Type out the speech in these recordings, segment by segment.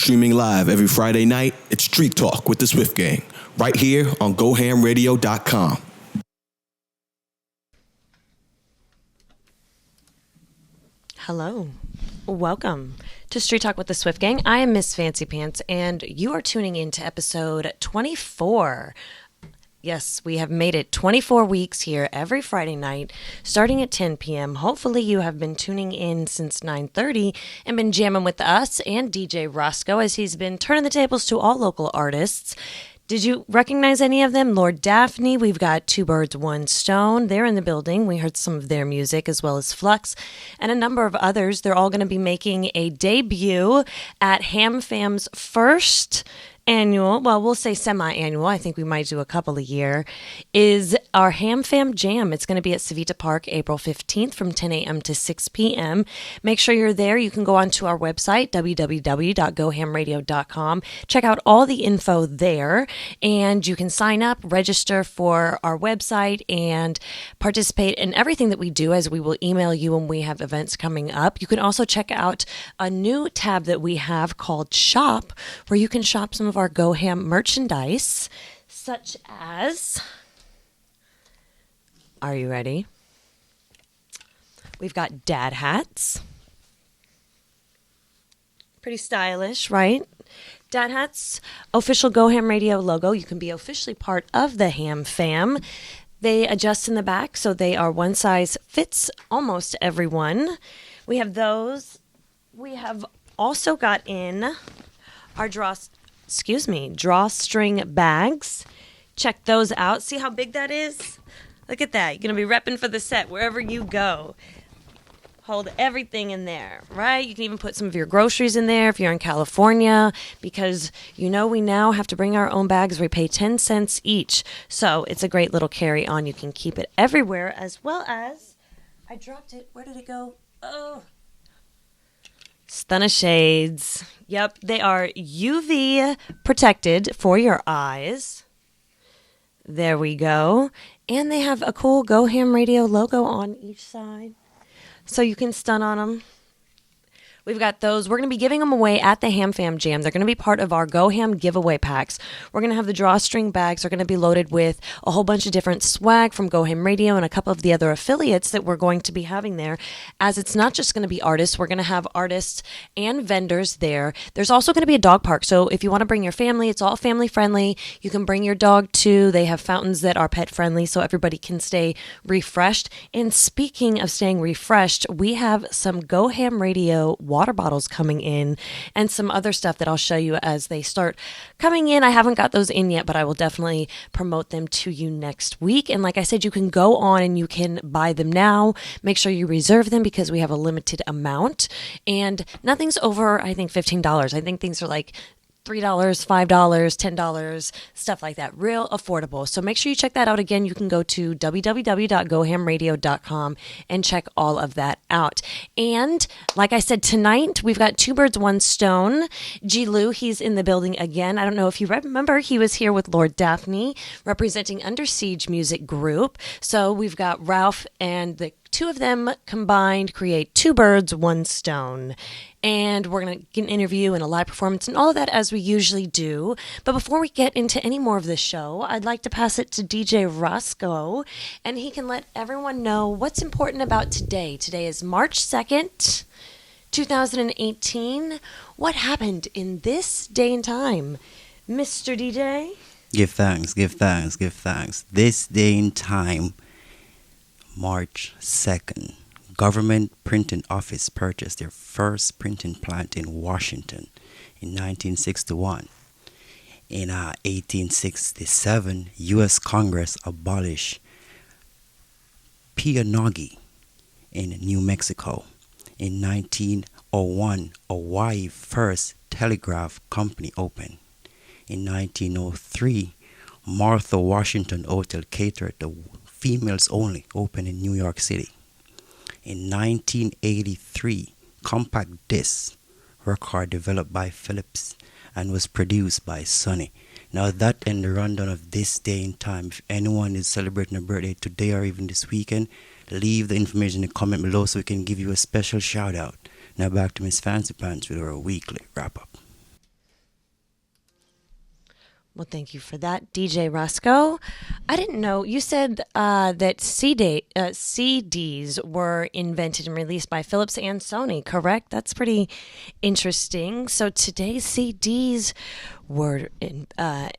Streaming live every Friday night, it's Street Talk with the Swift Gang, right here on GoHamRadio.com. Hello. Welcome to Street Talk with the Swift Gang. I am Miss Fancy Pants, and you are tuning in to episode 24. Yes, we have made it 24 weeks here every Friday night, starting at 10 p.m. Hopefully you have been tuning in since 9:30 and been jamming with us and DJ Roscoe as he's been turning the tables to all local artists. Did you recognize any of them? Lord Daphne, we've got 2BIRDS1STONE. They're in the building. We heard some of their music, as well as Flux and a number of others. They're all going to be making a debut at Ham Fam's first annual, well, we'll say semi-annual, I think we might do a couple a year, is our Ham Fam Jam. It's going to be at Savita Park April 15th from 10 a.m. to 6 p.m. Make sure you're there. You can go onto our website, www.gohamradio.com. Check out all the info there, and you can sign up, register for our website, and participate in everything that we do, as we will email you when we have events coming up. You can also check out a new tab that we have called Shop, where you can shop some of our Go Ham merchandise, such as, are you ready? We've got dad hats. Pretty stylish, right? Dad hats, official Go Ham Radio logo. You can be officially part of the Ham Fam. They adjust in the back, so they are one size fits almost everyone. We have those. We have also got in our drawstring bags. Check those out. See how big that is? Look at that. You're going to be repping for the set wherever you go. Hold everything in there, right? You can even put some of your groceries in there if you're in California, because you know we now have to bring our own bags. We pay 10 cents each. So it's a great little carry-on. You can keep it everywhere, as well as, I dropped it. Where did it go? Oh. Stunna shades. Yep, they are UV protected for your eyes. There we go. And they have a cool Go Ham Radio logo on each side, so you can stun on them. We've got those. We're going to be giving them away at the Ham Fam Jam. They're going to be part of our Go Ham giveaway packs. We're going to have the drawstring bags. They're going to be loaded with a whole bunch of different swag from Go Ham Radio and a couple of the other affiliates that we're going to be having there. As it's not just going to be artists, we're going to have artists and vendors there. There's also going to be a dog park. So if you want to bring your family, it's all family friendly. You can bring your dog too. They have fountains that are pet friendly, so everybody can stay refreshed. And speaking of staying refreshed, we have some Go Ham Radio water bottles coming in and some other stuff that I'll show you as they start coming in. I haven't got those in yet, but I will definitely promote them to you next week. And like I said, you can go on and you can buy them now. Make sure you reserve them because we have a limited amount, and nothing's over, I think, $15. I think things are like $3, $5, $10, stuff like that. Real affordable. So make sure you check that out. Again, you can go to www.gohamradio.com and check all of that out. And like I said, tonight we've got 2BIRDS1STONE. G. Lou, he's in the building again. I don't know if you remember, he was here with Lord Daphne representing Under Siege Music Group. So we've got Ralph, and the two of them combined create 2BIRDS1STONE. And we're going to get an interview and a live performance and all of that, as we usually do. But before we get into any more of this show, I'd like to pass it to DJ Roscoe, and he can let everyone know what's important about today. Today is March 2nd, 2018. What happened in this day and time, Mr. DJ? Give thanks, give thanks, give thanks. This day and time, March 2nd. Government Printing Office purchased their first printing plant in Washington in 1961. In 1867, U.S. Congress abolished peonage in New Mexico. In 1901, Hawaii first telegraph company opened. In 1903, Martha Washington Hotel catered to females only opened in New York City. In 1983, compact disc record developed by Philips and was produced by Sony. Now that ends the rundown of this day and time. If anyone is celebrating a birthday today or even this weekend, leave the information in the comment below so we can give you a special shout out. Now back to Miss Fancy Pants with our weekly wrap up. Well, thank you for that, DJ Roscoe. I didn't know. You said that CDs were invented and released by Philips and Sony, correct? That's pretty interesting. So today's CDs were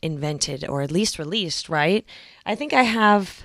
invented, or at least released, right? I think I have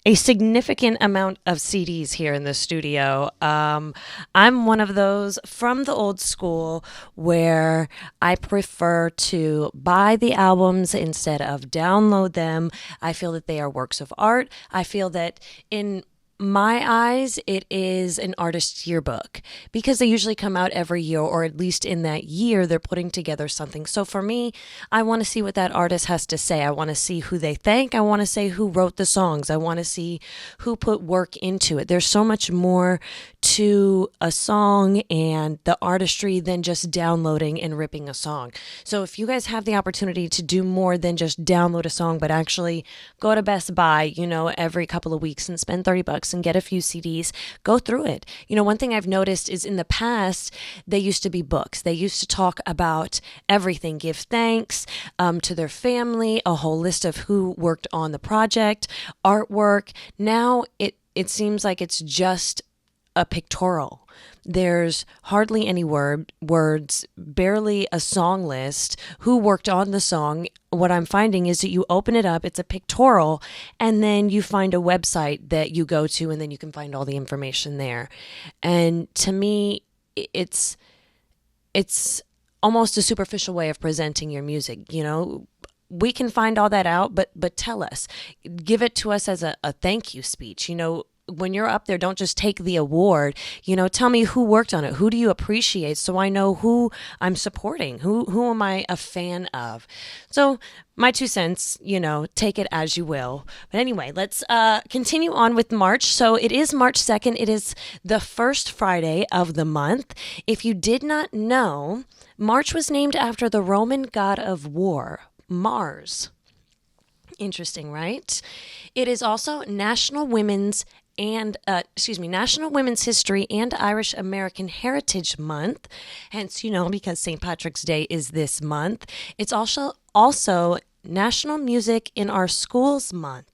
a significant amount of CDs here in the studio. I'm one of those from the old school where I prefer to buy the albums instead of download them. I feel that they are works of art. I feel that in my eyes, it is an artist's yearbook because they usually come out every year, or at least in that year, they're putting together something. So for me, I want to see what that artist has to say. I want to see who they thank. I want to see who wrote the songs. I want to see who put work into it. There's so much more to a song and the artistry than just downloading and ripping a song. So if you guys have the opportunity to do more than just download a song, but actually go to Best Buy, every couple of weeks and spend $30 and get a few CDs, go through it. One thing I've noticed is in the past, they used to be books. They used to talk about everything, give thanks to their family, a whole list of who worked on the project, artwork. Now it seems like it's just a pictorial. There's hardly any words, barely a song list, who worked on the song. What I'm finding is that you open it up, it's a pictorial, and then you find a website that you go to, and then you can find all the information there. And to me, it's almost a superficial way of presenting your music. We can find all that out, but tell us. Give it to us as a thank you speech. When you're up there, don't just take the award. Tell me who worked on it. Who do you appreciate, so I know who I'm supporting? Who am I a fan of? So my 2 cents, take it as you will. But anyway, let's continue on with March. So it is March 2nd. It is the first Friday of the month. If you did not know, March was named after the Roman god of war, Mars. Interesting, right? It is also National Women's History and Irish American Heritage Month. Hence, because St. Patrick's Day is this month. It's also National Music in Our Schools Month.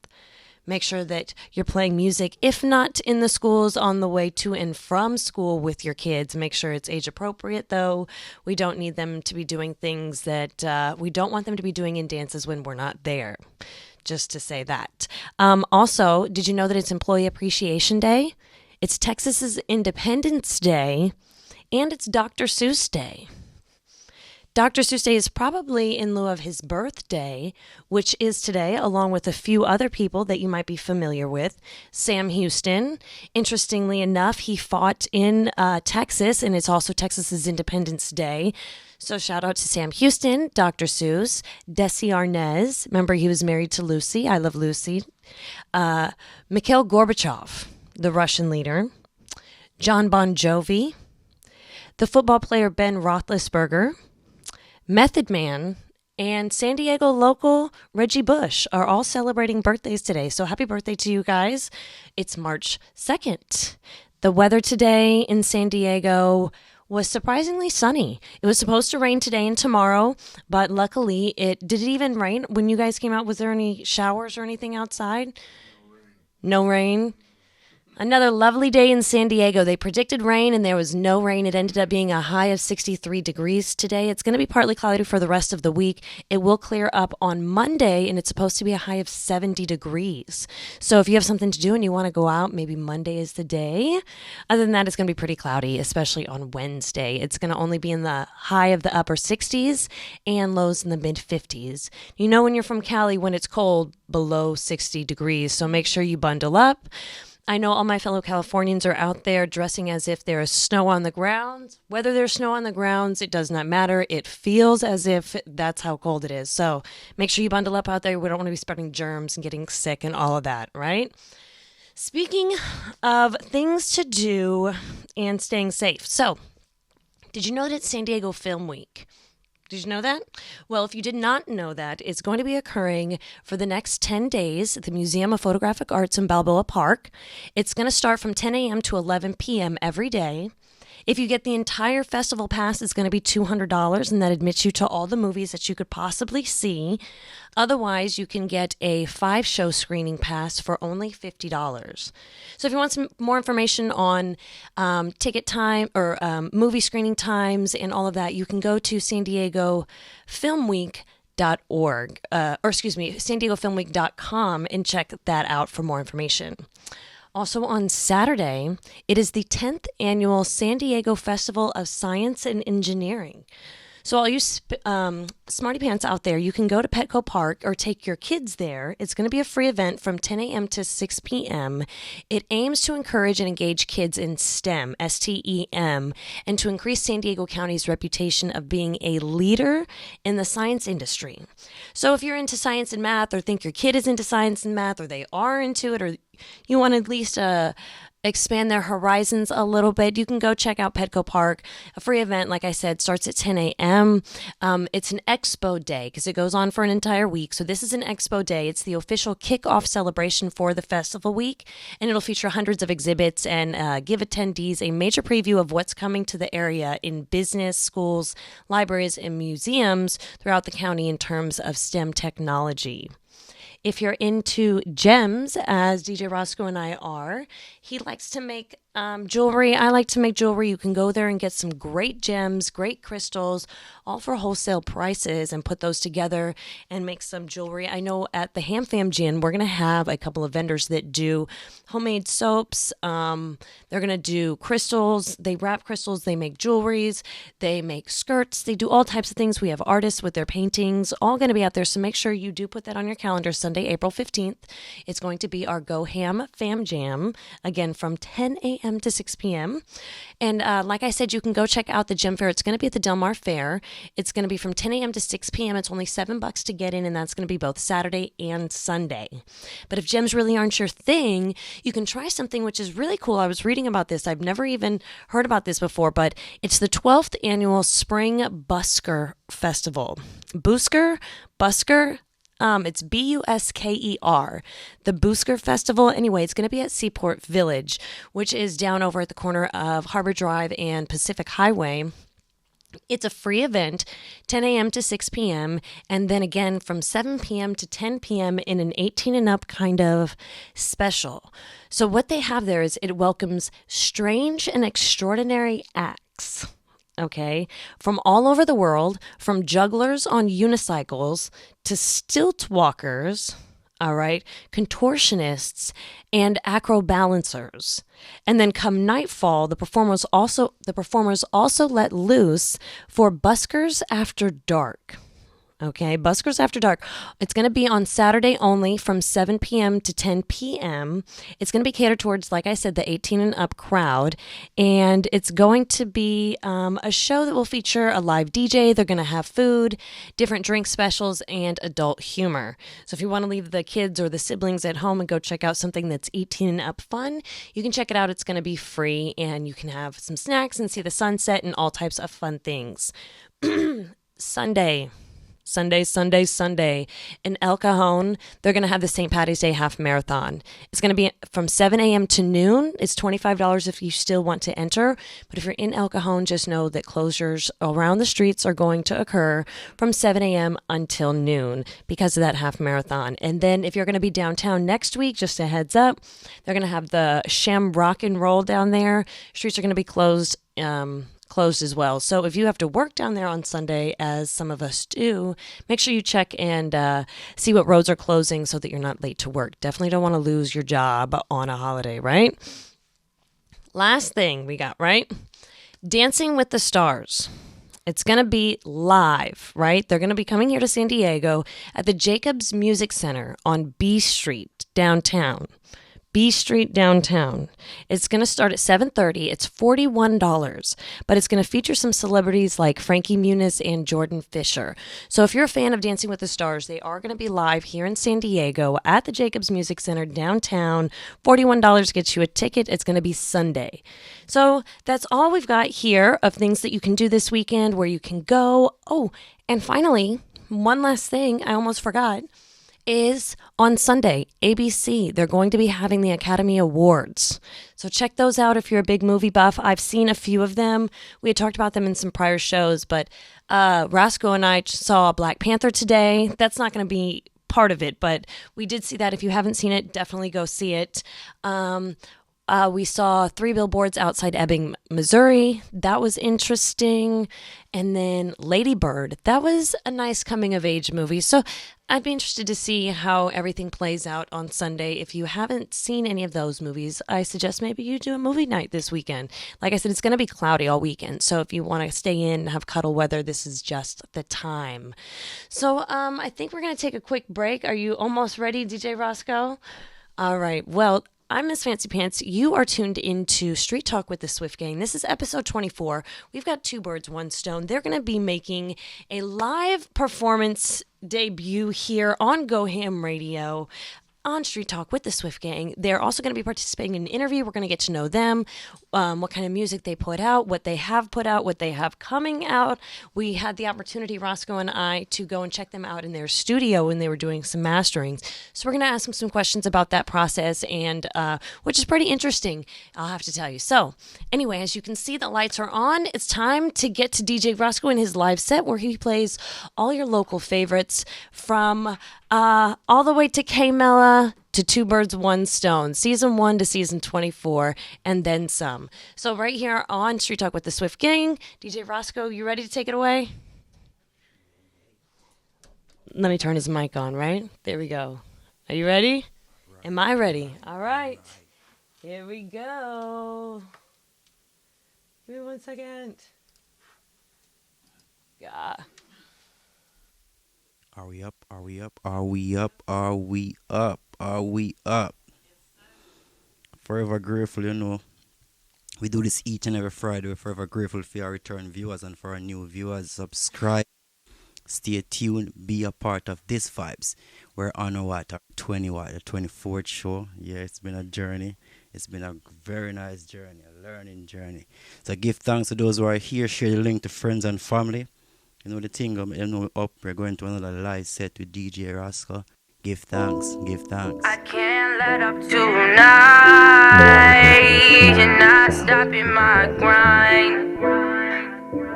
Make sure that you're playing music, if not in the schools, on the way to and from school with your kids. Make sure it's age appropriate, though. We don't need them to be doing things that we don't want them to be doing in dances when we're not there. Just to say that. Also, did you know that it's Employee Appreciation Day? It's Texas's Independence Day, and it's Dr. Seuss Day. Dr. Seuss Day is probably in lieu of his birthday, which is today, along with a few other people that you might be familiar with. Sam Houston, interestingly enough, he fought in Texas, and it's also Texas's Independence Day. So shout out to Sam Houston, Dr. Seuss, Desi Arnaz. Remember, he was married to Lucy. I love Lucy. Mikhail Gorbachev, the Russian leader. John Bon Jovi. The football player Ben Roethlisberger. Method Man. And San Diego local Reggie Bush are all celebrating birthdays today. So happy birthday to you guys. It's March 2nd. The weather today in San Diego was surprisingly sunny. It was supposed to rain today and tomorrow, but luckily did it even rain when you guys came out? Was there any showers or anything outside? No rain. Another lovely day in San Diego. They predicted rain and there was no rain. It ended up being a high of 63 degrees today. It's going to be partly cloudy for the rest of the week. It will clear up on Monday and it's supposed to be a high of 70 degrees. So if you have something to do and you want to go out, maybe Monday is the day. Other than that, it's going to be pretty cloudy, especially on Wednesday. It's going to only be in the high of the upper 60s and lows in the mid 50s. You know when you're from Cali when it's cold below 60 degrees, so make sure you bundle up. I know all my fellow Californians are out there dressing as if there is snow on the grounds. Whether there's snow on the grounds, it does not matter. It feels as if that's how cold it is. So make sure you bundle up out there. We don't want to be spreading germs and getting sick and all of that, right? Speaking of things to do and staying safe. So, did you know that it's San Diego Film Week? Did you know that? Well, if you did not know that, it's going to be occurring for the next 10 days at the Museum of Photographic Arts in Balboa Park. It's going to start from 10 a.m. to 11 p.m. every day. If you get the entire festival pass, it's going to be $200, and that admits you to all the movies that you could possibly see. Otherwise, you can get a 5-show screening pass for only $50. So if you want some more information on ticket time or movie screening times and all of that, you can go to San Diego Film Week. San Diego Filmweek.com and check that out for more information. Also on Saturday, it is the 10th annual San Diego Festival of Science and Engineering. So all you smarty pants out there, you can go to Petco Park or take your kids there. It's going to be a free event from 10 a.m. to 6 p.m. It aims to encourage and engage kids in STEM, S-T-E-M, and to increase San Diego County's reputation of being a leader in the science industry. So if you're into science and math, or think your kid is into science and math, or they are into it, or you want to at least expand their horizons a little bit, you can go check out Petco Park. A free event, like I said, starts at 10 a.m. It's an expo day because it goes on for an entire week. So this is an expo day. It's the official kickoff celebration for the festival week, and it'll feature hundreds of exhibits and give attendees a major preview of what's coming to the area in business, schools, libraries, and museums throughout the county in terms of STEM technology. If you're into gems, as DJ Roscoe and I are, he likes to make jewelry. I like to make jewelry. You can go there and get some great gems, great crystals, all for wholesale prices, and put those together and make some jewelry. I know at the Ham Fam Gin, we're going to have a couple of vendors that do homemade soaps. They're going to do crystals. They wrap crystals. They make jewelries. They make skirts. They do all types of things. We have artists with their paintings, all going to be out there. So make sure you do put that on your calendar. Sunday, April 15th. It's going to be our Go Ham Fam Jam, again, from 10 a.m. to 6 p.m. And like I said, you can go check out the Gem Fair. It's going to be at the Del Mar Fair. It's going to be from 10 a.m. to 6 p.m. It's only $7 to get in, and that's going to be both Saturday and Sunday. But if gems really aren't your thing, you can try something which is really cool. I was reading about this. I've never even heard about this before, but it's the 12th annual Spring Busker Festival. Busker? It's Busker, the Busker Festival. Anyway, it's going to be at Seaport Village, which is down over at the corner of Harbor Drive and Pacific Highway. It's a free event, 10 a.m. to 6 p.m., and then again from 7 p.m. to 10 p.m. in an 18 and up kind of special. So what they have there is it welcomes strange and extraordinary acts. Okay, from all over the world, from jugglers on unicycles to stilt walkers, all right, contortionists and acrobalancers. And then come nightfall, the performers also let loose for Buskers After Dark. Okay, Buskers After Dark. It's going to be on Saturday only from 7 p.m. to 10 p.m. It's going to be catered towards, like I said, the 18 and up crowd. And it's going to be a show that will feature a live DJ. They're going to have food, different drink specials, and adult humor. So if you want to leave the kids or the siblings at home and go check out something that's 18 and up fun, you can check it out. It's going to be free, and you can have some snacks and see the sunset and all types of fun things. Sunday. In El Cajon, they're going to have the St. Patty's Day Half Marathon. It's going to be from 7 a.m. to noon. It's $25 if you still want to enter. But if you're in El Cajon, just know that closures around the streets are going to occur from 7 a.m. until noon because of that half marathon. And then if you're going to be downtown next week, just a heads up, they're going to have the Sham Rock and Roll down there. Streets are going to be closed as well. So if you have to work down there on Sunday, as some of us do, make sure you check and see what roads are closing so that you're not late to work. Definitely don't want to lose your job on a holiday, right? Last thing we got, right? Dancing with the Stars. It's going to be live, right? They're going to be coming here to San Diego at the Jacobs Music Center on B Street, downtown. B Street downtown. It's going to start at 7:30. It's $41, but it's going to feature some celebrities like Frankie Muniz and Jordan Fisher. So if you're a fan of Dancing with the Stars, they are going to be live here in San Diego at the Jacobs Music Center downtown. $41 gets you a ticket. It's going to be Sunday. So that's all we've got here of things that you can do this weekend, where you can go. Oh, and finally, one last thing I almost forgot. is on Sunday, ABC. They're going to be having the Academy Awards. So check those out if you're a big movie buff. I've seen a few of them. We had talked about them in some prior shows, but Roscoe and I saw Black Panther today. That's not going to be part of it, but we did see that. If you haven't seen it, definitely go see it. We saw 3 Billboards Outside Ebbing, Missouri. That was interesting. And then Lady Bird. That was a nice coming-of-age movie. So I'd be interested to see how everything plays out on Sunday. If you haven't seen any of those movies, I suggest maybe you do a movie night this weekend. Like I said, it's going to be cloudy all weekend. So if you want to stay in and have cuddle weather, this is just the time. So I think we're going to take a quick break. Are you almost ready, DJ Roscoe? All right. Well, I'm Miss Fancy Pants. You are tuned into Street Talk with the Swift Gang. This is episode 24. We've got 2 Birds, 1 Stone. They're going to be making a live performance debut here on Go Ham Radio on Street Talk with the Swift Gang. They're also going to be participating in an interview. We're going to get to know them, what kind of music they put out, what they have put out, what they have coming out. We had the opportunity, Roscoe and I, to go and check them out in their studio when they were doing some masterings. So we're going to ask them some questions about that process, and which is pretty interesting, I'll have to tell you. So anyway, as you can see, the lights are on. It's time to get to DJ Roscoe and his live set where he plays all your local favorites from all the way to K-Mella to 2 Birds, 1 Stone, season 1 to season 24, and then some. So right here on Street Talk with the Swift Gang, DJ Roscoe, you ready to take it away? Let me turn his mic on, right? There we go. Are you ready? Right. Am I ready? All right. Here we go. Give me 1 second. Yeah. Are we up? Are we up? Are we up? Are we up? Are we up? Forever grateful, you know. We do this each and every Friday. We're forever grateful for our return viewers and for our new viewers. Subscribe. Stay tuned. Be a part of this vibes. We're on our 24th show. Yeah, it's been a journey. It's been a very nice journey, a learning journey. So give thanks to those who are here. Share the link to friends and family. You know the thing, you know, up. We're going to another live set with DJ Roscoe. Give thanks, give thanks. I can't let up tonight. You're not stopping my grind.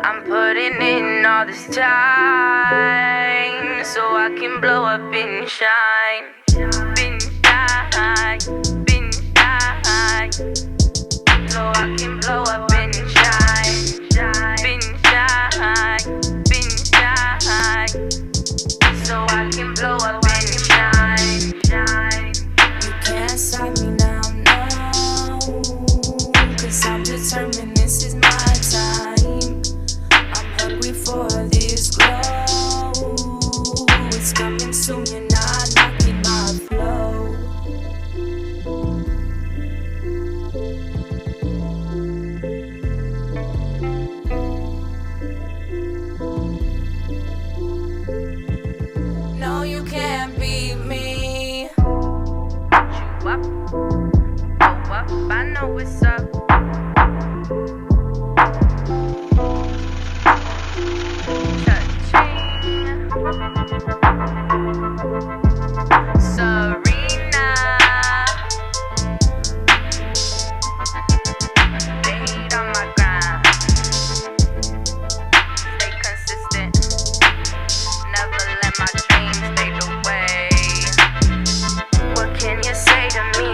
I'm putting in all this time so I can blow up and shine. Been shine, been shine, so I can blow up and shine. Been shine, so I can blow up and shine. You can't stop me now, no, 'cause I'm determined this is my time. I'm hungry for this glow. It's coming soon, you're not knocking my flow. No, you can't beat me. You up, go up, I know what's up. Cha-ching. Serena. Stayed on my grind. Stay consistent. Never let my dreams fade away. What can you say to me?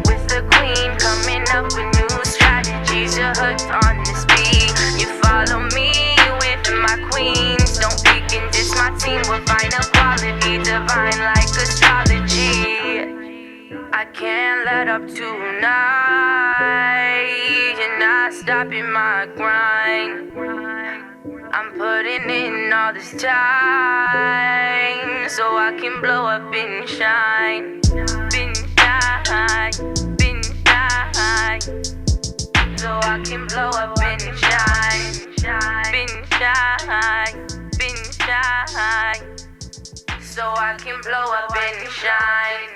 With the queen coming up with new strategies, you're hooked on this beat. You follow me with my queens. Don't peek and diss my team. We'll find a quality divine like astrology. I can't let up tonight. You're not stopping my grind. I'm putting in all this time so I can blow up and shine. Been shine, so I can blow up and shine. Been shine, so I can blow up and shine.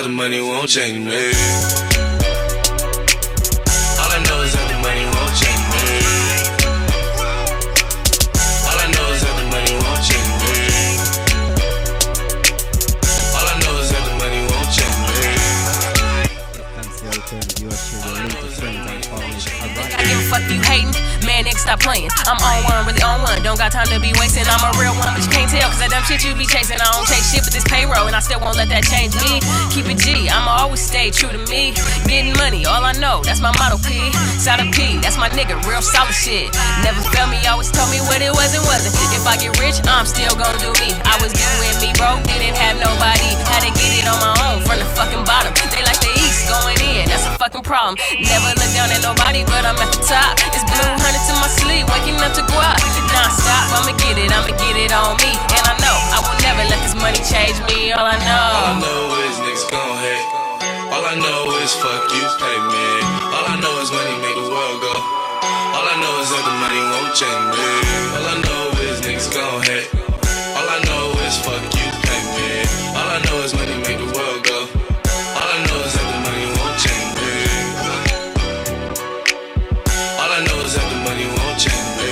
the money won't change me. All I know is that the money won't change me. All I know is that the money won't change me. All I know is that the money won't change me. I give a fuck you hating, man, nigga stop playing. I'm on one, really on one, don't got time to be wasting. I'm a real one, but you can't tell, cause that dumb shit you be chasing. I don't take shit with this payroll, and I still won't let that change me. Keep it G, I'ma always stay true to me. Getting money, all I know, that's my motto P. Side of P, that's my nigga, real solid shit. Never felt me, always told me what it was and wasn't. If I get rich, I'm still gon' do me. I was doing me, broke, didn't have nobody. Had to get it on my own, from the fucking bottom. They like the east, going in, that's a fucking problem. Never look down at nobody, but I'm at the top. It's blue honey to my sleeve, waking up to guap. Non-stop, I'ma get it on me. And I know, I will never let this money change me. All I know is niggas gon' hate. All I know is fuck you, pay me. All I know is money make the world go. All I know is that the money won't change me. All I know is niggas gon' hate. All I know is fuck you, pay me. All I know is money make the world go. All I know is that the money won't change me. All I know is that the money won't change me.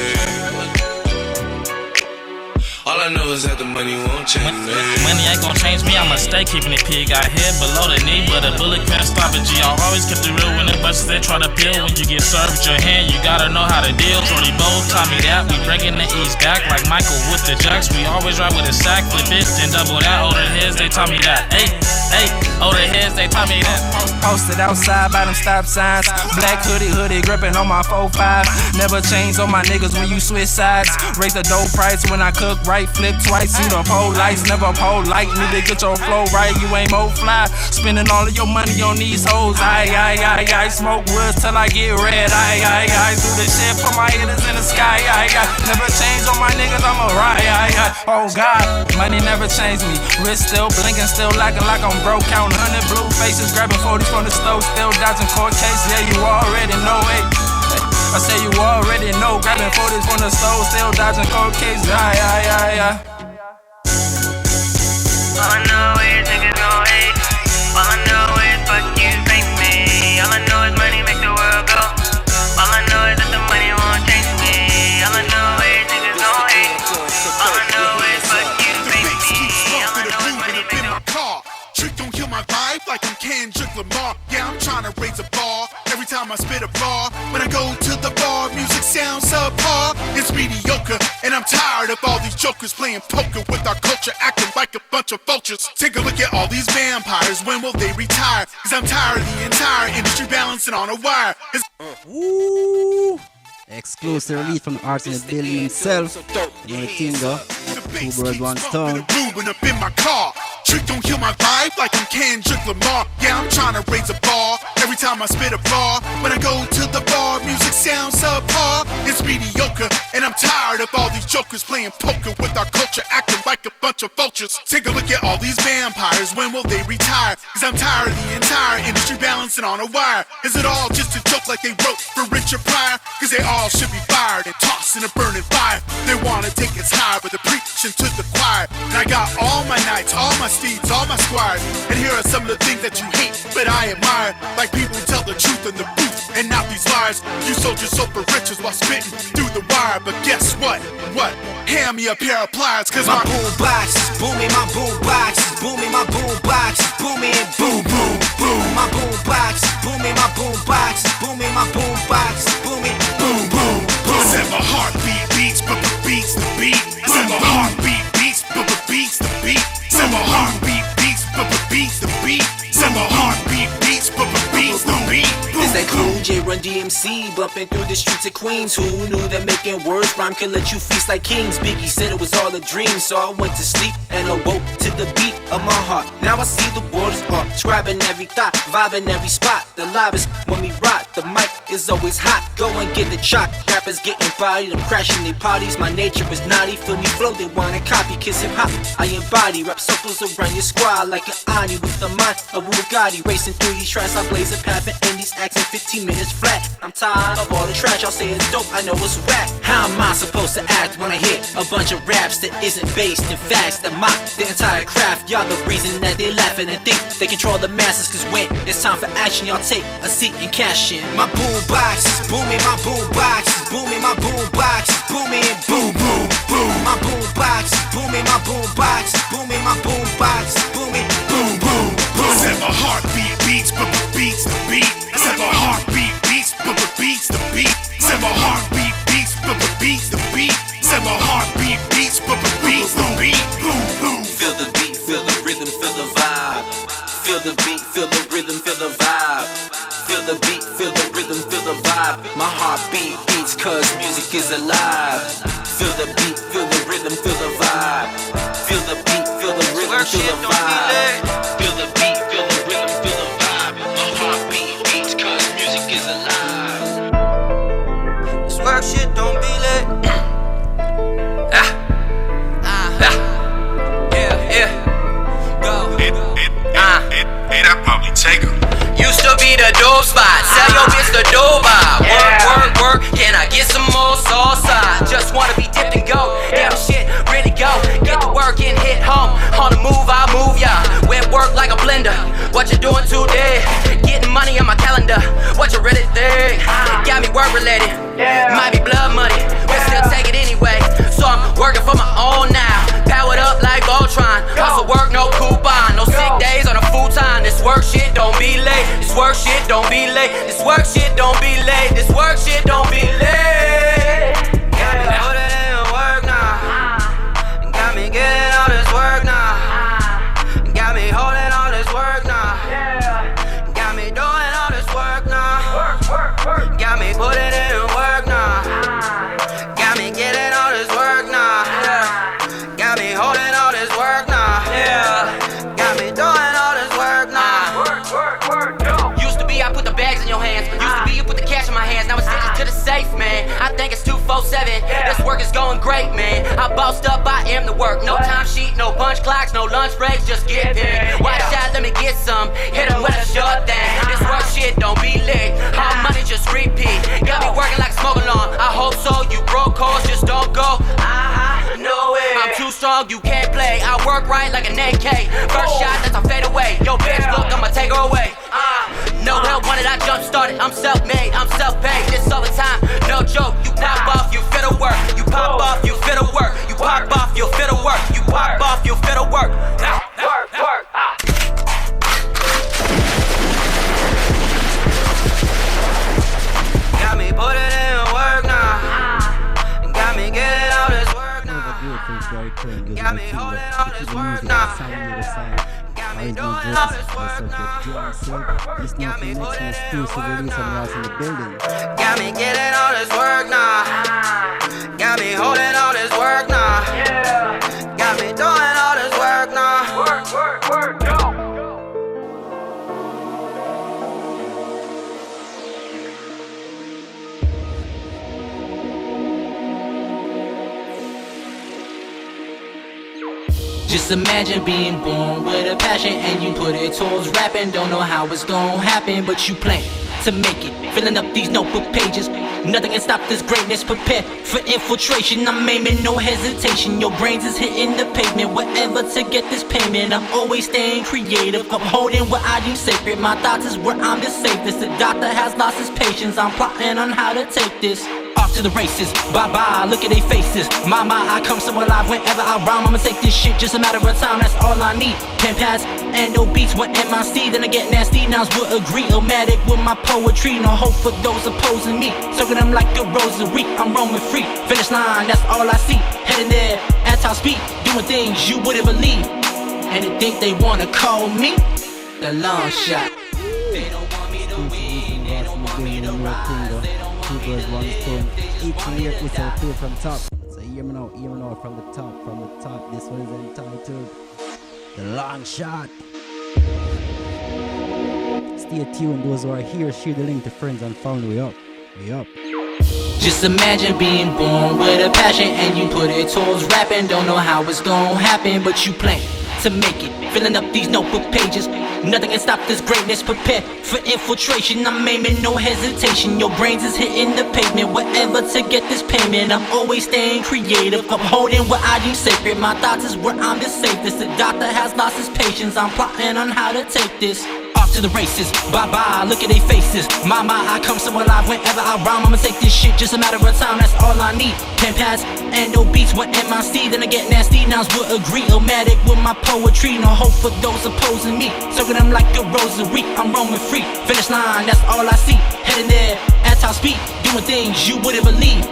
All I know is that the money won't change me. Money ain't gon' change me, I'ma stay keeping it pig. Got head below the knee, but a bullet can't stop it. G, I always kept it real when the buses they try to peel. When you get served with your hand, you gotta know how to deal. Shorty both taught me that. We bringing the east back like Michael with the jacks. We always ride with a sack, flip it, then double that. Older heads, they taught me that. Hey, older heads, they taught me that. Posted outside by them stop signs. Black hoodie gripping on my 4-5. Never change on my niggas when you switch sides. Raise the dough price when I cook right. Flip twice, you the pole lights, never pole light. Need to get your flow right, you ain't mo fly. Spending all of your money on these hoes. I smoke woods till I get red. I do the shit for my hitters in the sky. Never change on my niggas, I'm a ride. Oh God, money never changed me. Wrist still blinking, still lacking like I'm broke. Counting 100 blue faces, grabbing 40s from the stove, still dodging court case. Yeah, you already know it. I say you already know, grabbing 40s from the stove, still dodging cold cases. All I know is niggas gon' hate. All I know is fuck you, thank me. All I know is money make the world go. All I know is that the money won't change me. All I know is niggas gon' hate. All I know is fuck you, thank me. All I know is money make the world go. Trick don't kill my vibe like I'm Kendrick Lamar. Yeah, I'm trying to raise a bar every time I spit a bar. When I go to the bar, music sounds subpar. It's mediocre, and I'm tired of all these jokers playing poker with our culture, acting like a bunch of vultures. Take a look at all these vampires, when will they retire? Cause I'm tired of the entire industry balancing on a wire. Woo! Exclusive release from the artist in the building himself. You know the thing though. 2 birds, 1 stone. Moving up in my car. Trick don't kill my vibe like I'm Kendrick Lamar. Yeah, I'm trying to raise a bar every time I spit a bar. When I go to the bar, music sounds subpar. It's mediocre, and I'm tired of all these jokers playing poker with our culture, acting like a bunch of vultures. Take a look at all these vampires, when will they retire? Cause I'm tired of the entire industry balancing on a wire. Is it all just a joke like they wrote for Richard Pryor? Cause they all should be fired and tossed in a burning fire. They wanna take it high, but they're preaching to the choir. And I got all my knights, all my steeds, all my squires. And here are some of the things that you hate, but I admire. Like people who tell the truth in the booth and not these liars. You sold your soul for riches while spitting through the wire. But guess what? What? Hand me a pair of pliers, cause my boom box is booming, my boom box is booming, my boom box is booming, boom, boom, boom. My boom box is booming, my boom box is booming, my boom box is booming, boom, boom, boom. I said my heartbeat beats, but the beats the beat. I said my heartbeat beats, but the beats the beat. I said my heartbeat beats, but the beats the beat. I said my heartbeat beats, but the beats the beat. Is that cool? J Run DMC bumping through the streets of Queens. Who knew that making words rhyme can let you feast like kings? Biggie said it was all a dream, so I went to sleep and awoke to the beat of my heart. Now I see the world is art, scribing every thought, vibing every spot. The livest when we rock, the mic is always hot. Go and get the chalk. Rappers getting bodied, I'm crashing their parties. My nature is naughty, feel me flow, they wanna copy. Kiss hip hop, I embody. Rap circles around your squad like an Ani with the mind of Bugatti. Racing through these tracks, I blaze a path and end these acts in 15 minutes flat. I'm tired of all the trash, y'all say it's dope, I know it's whack. How am I supposed to act when I hear a bunch of raps that isn't based in facts that mock the entire craft? Y'all the reason that they laughing and think they control the masses, cause when it's time for action, y'all take a seat and cash in. My boom box is booming, my boom box is booming, my boom box is booming, boom boom boom. My boom box is booming, my boom box is booming, my boom box is booming, boom boom boom. Said my heartbeat beats, but the beats the beat. Said my heartbeat beats, but the beats the beat. Said my heartbeat beats, but the beats the beat. Said my heartbeat beats, but the beats the beat. Boom boom. Feel the beat, feel the rhythm, feel the vibe. Feel the beat, feel the rhythm, feel the vibe. Feel the beat, feel the rhythm, feel the vibe. My heartbeat beats cause music is alive. Feel the beat, feel the rhythm, feel the vibe. Feel the beat, feel the rhythm, feel the vibe. Feel the beat, feel the rhythm, feel the vibe. My heartbeat beats cause music is alive. This work shit don't be lit. That probably take 'em. Used to be the dope spot, sell your bitch the dope bar. Work, work, work, can I get some more salsa? Just wanna be dipped and go, damn shit, really go. Get to work and hit home, on the move I move ya. Wet work like a blender, what you doing today? Getting money on my calendar, what you really think? Got me work related, might be blood money, but still take it anyway. So I'm working for my own now, powered up like Voltron. Hustle work, no coupon, no sick days on a full time. This work shit don't be late, this work shit don't be late, this work shit don't be late, this work shit don't be late. Got me putting in work now, got me getting all this work now, got me holding all this work now, got me doing all this work now, got me putting in work now, got me getting all this work now, got me holding all this work now, got me doing all this work now. Used to be I put the bags in your hands, used to be you put the cash in my hands, now it's sent to the safe, man. I think it's 247, this work is going great, man. I bossed up, I am the work, no time sheet, no punch clocks, no lunch breaks, just get paid. Watch out, let me get some, hit 'em with a short thing. This work shit don't be late, all money just repeat. Got me working like a smoke alarm, I hope so, you broke calls, just don't go. No way, I'm too strong, you can't play. I work right like an AK, first shot, that's a fade away. Yo bitch, look, I'ma take her away. No help wanted, I jump started. I'm self-made, I'm self-paid. This all the time, no joke. You pop off, you fit to work. You pop off, you fit to work. You pop off, you fit to work. You pop off, you fit to work. Work, work. Got me putting in work now. Got me getting all this work now. Got me holding all this work now. Got me doing all this work now. Got me putting in work now. Got me getting all this work now. Got me holding all this work now. Got me doing all this work now. Work, work, work, go. Just imagine being born with a passion and you put it towards rapping. Don't know how it's gonna happen, but you plan to make it. Filling up these notebook pages, nothing can stop this greatness. Prepare for infiltration, I'm aiming, no hesitation. Your brains is hitting the pavement, whatever to get this payment. I'm always staying creative, upholding what I deem sacred. My thoughts is where I'm the safest. The doctor has lost his patience, I'm plotting on how to take this. Off to the races, bye-bye, look at their faces. My, I come so alive whenever I rhyme. I'ma take this shit, just a matter of time, that's all I need. Pen pads and no beats, what MIC, then I get nasty. Nouns will agree, Omatic with my poetry. No hope for those opposing me. Circling them like a rosary, I'm roaming free. Finish line, that's all I see. Heading there, at top speed, doing things you wouldn't believe. And they think they wanna call me the long shot. They don't want me to win, they don't want me to rise. 2BIRDS1STONE. Each lyric is so clear from top. So hear me now from the top, This one is entitled The Long Shot. Stay tuned. Those who are here, share the link to friends and family. We up. We up. Just imagine being born with a passion and you put it towards rapping. Don't know how it's gonna happen, but you plan to make it. Filling up these notebook pages. Nothing can stop this greatness. Prepare for infiltration. I'm aiming, no hesitation. Your brains is hitting the pavement. Whatever to get this payment. I'm always staying creative. Upholding what I deem sacred. My thoughts is where I'm the safest. The doctor has lost his patience. I'm plotting on how to take this. Off to the races, bye-bye, look at their faces. My, I come so alive whenever I rhyme. I'ma take this shit, just a matter of time, that's all I need. Pen pads and no beats, what MIC, then I get nasty. Nouns will agree, Omatic with my poetry. No hope for those opposing me. Circle them like a rosary, I'm roaming free. Finish line, that's all I see. Heading there at top speed, doing things you wouldn't believe.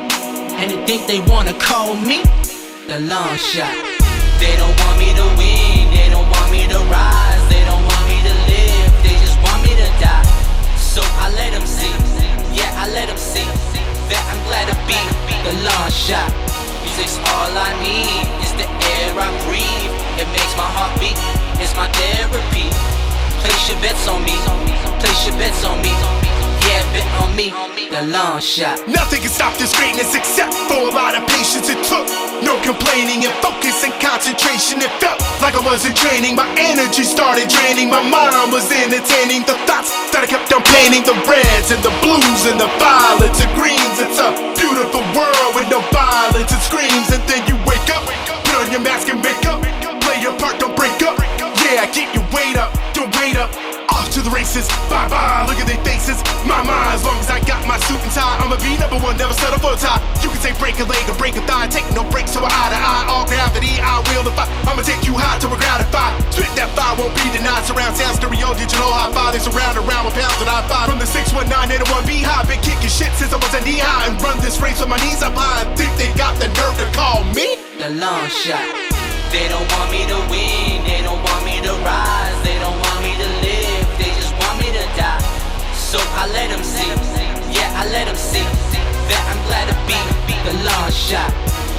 And they think they wanna call me the long shot. They don't want me to win, they don't want me to rise, they don't want me to live, they just want me to die. So I let them see, yeah, I let them see that I'm glad to be the long shot. Music's all I need, it's the air I breathe. It makes my heart beat, it's my therapy. Place your bets on me, place your bets on me. Yeah, bet on me, the long shot. Nothing can stop this greatness except for a lot of patience it took. No complaining and focus and concentration. It felt like I wasn't training. My energy started draining. My mind was entertaining the thoughts that I kept on painting. The reds and the blues and the violets and greens. It's a beautiful world with no violence and screams. And then you wake up, put on your mask and make up. Play your part, don't break up. Yeah, keep your weight up, don't wait up. Off to the races, bye-bye, look at their faces. My mind, as long as I got my suit and tie, I'ma be number one, never settle for a tie. You can say break a leg or break a thigh, take no breaks, so eye to eye, all gravity, I will defy. I'ma take you high till we're gratified. Spit that fire, won't be denied. Surround sound, stereo, digital, high five. They surround around with pounds that I find. From the 619 and the 1B high, been kicking shit since I was a knee high. And run this race with my knees up high. And think they got the nerve to call me the long shot. They don't want me to win, they don't want me to rise, they don't want me to live, they just want me to die. So I let them see, yeah, I let them see that I'm glad to be the long shot.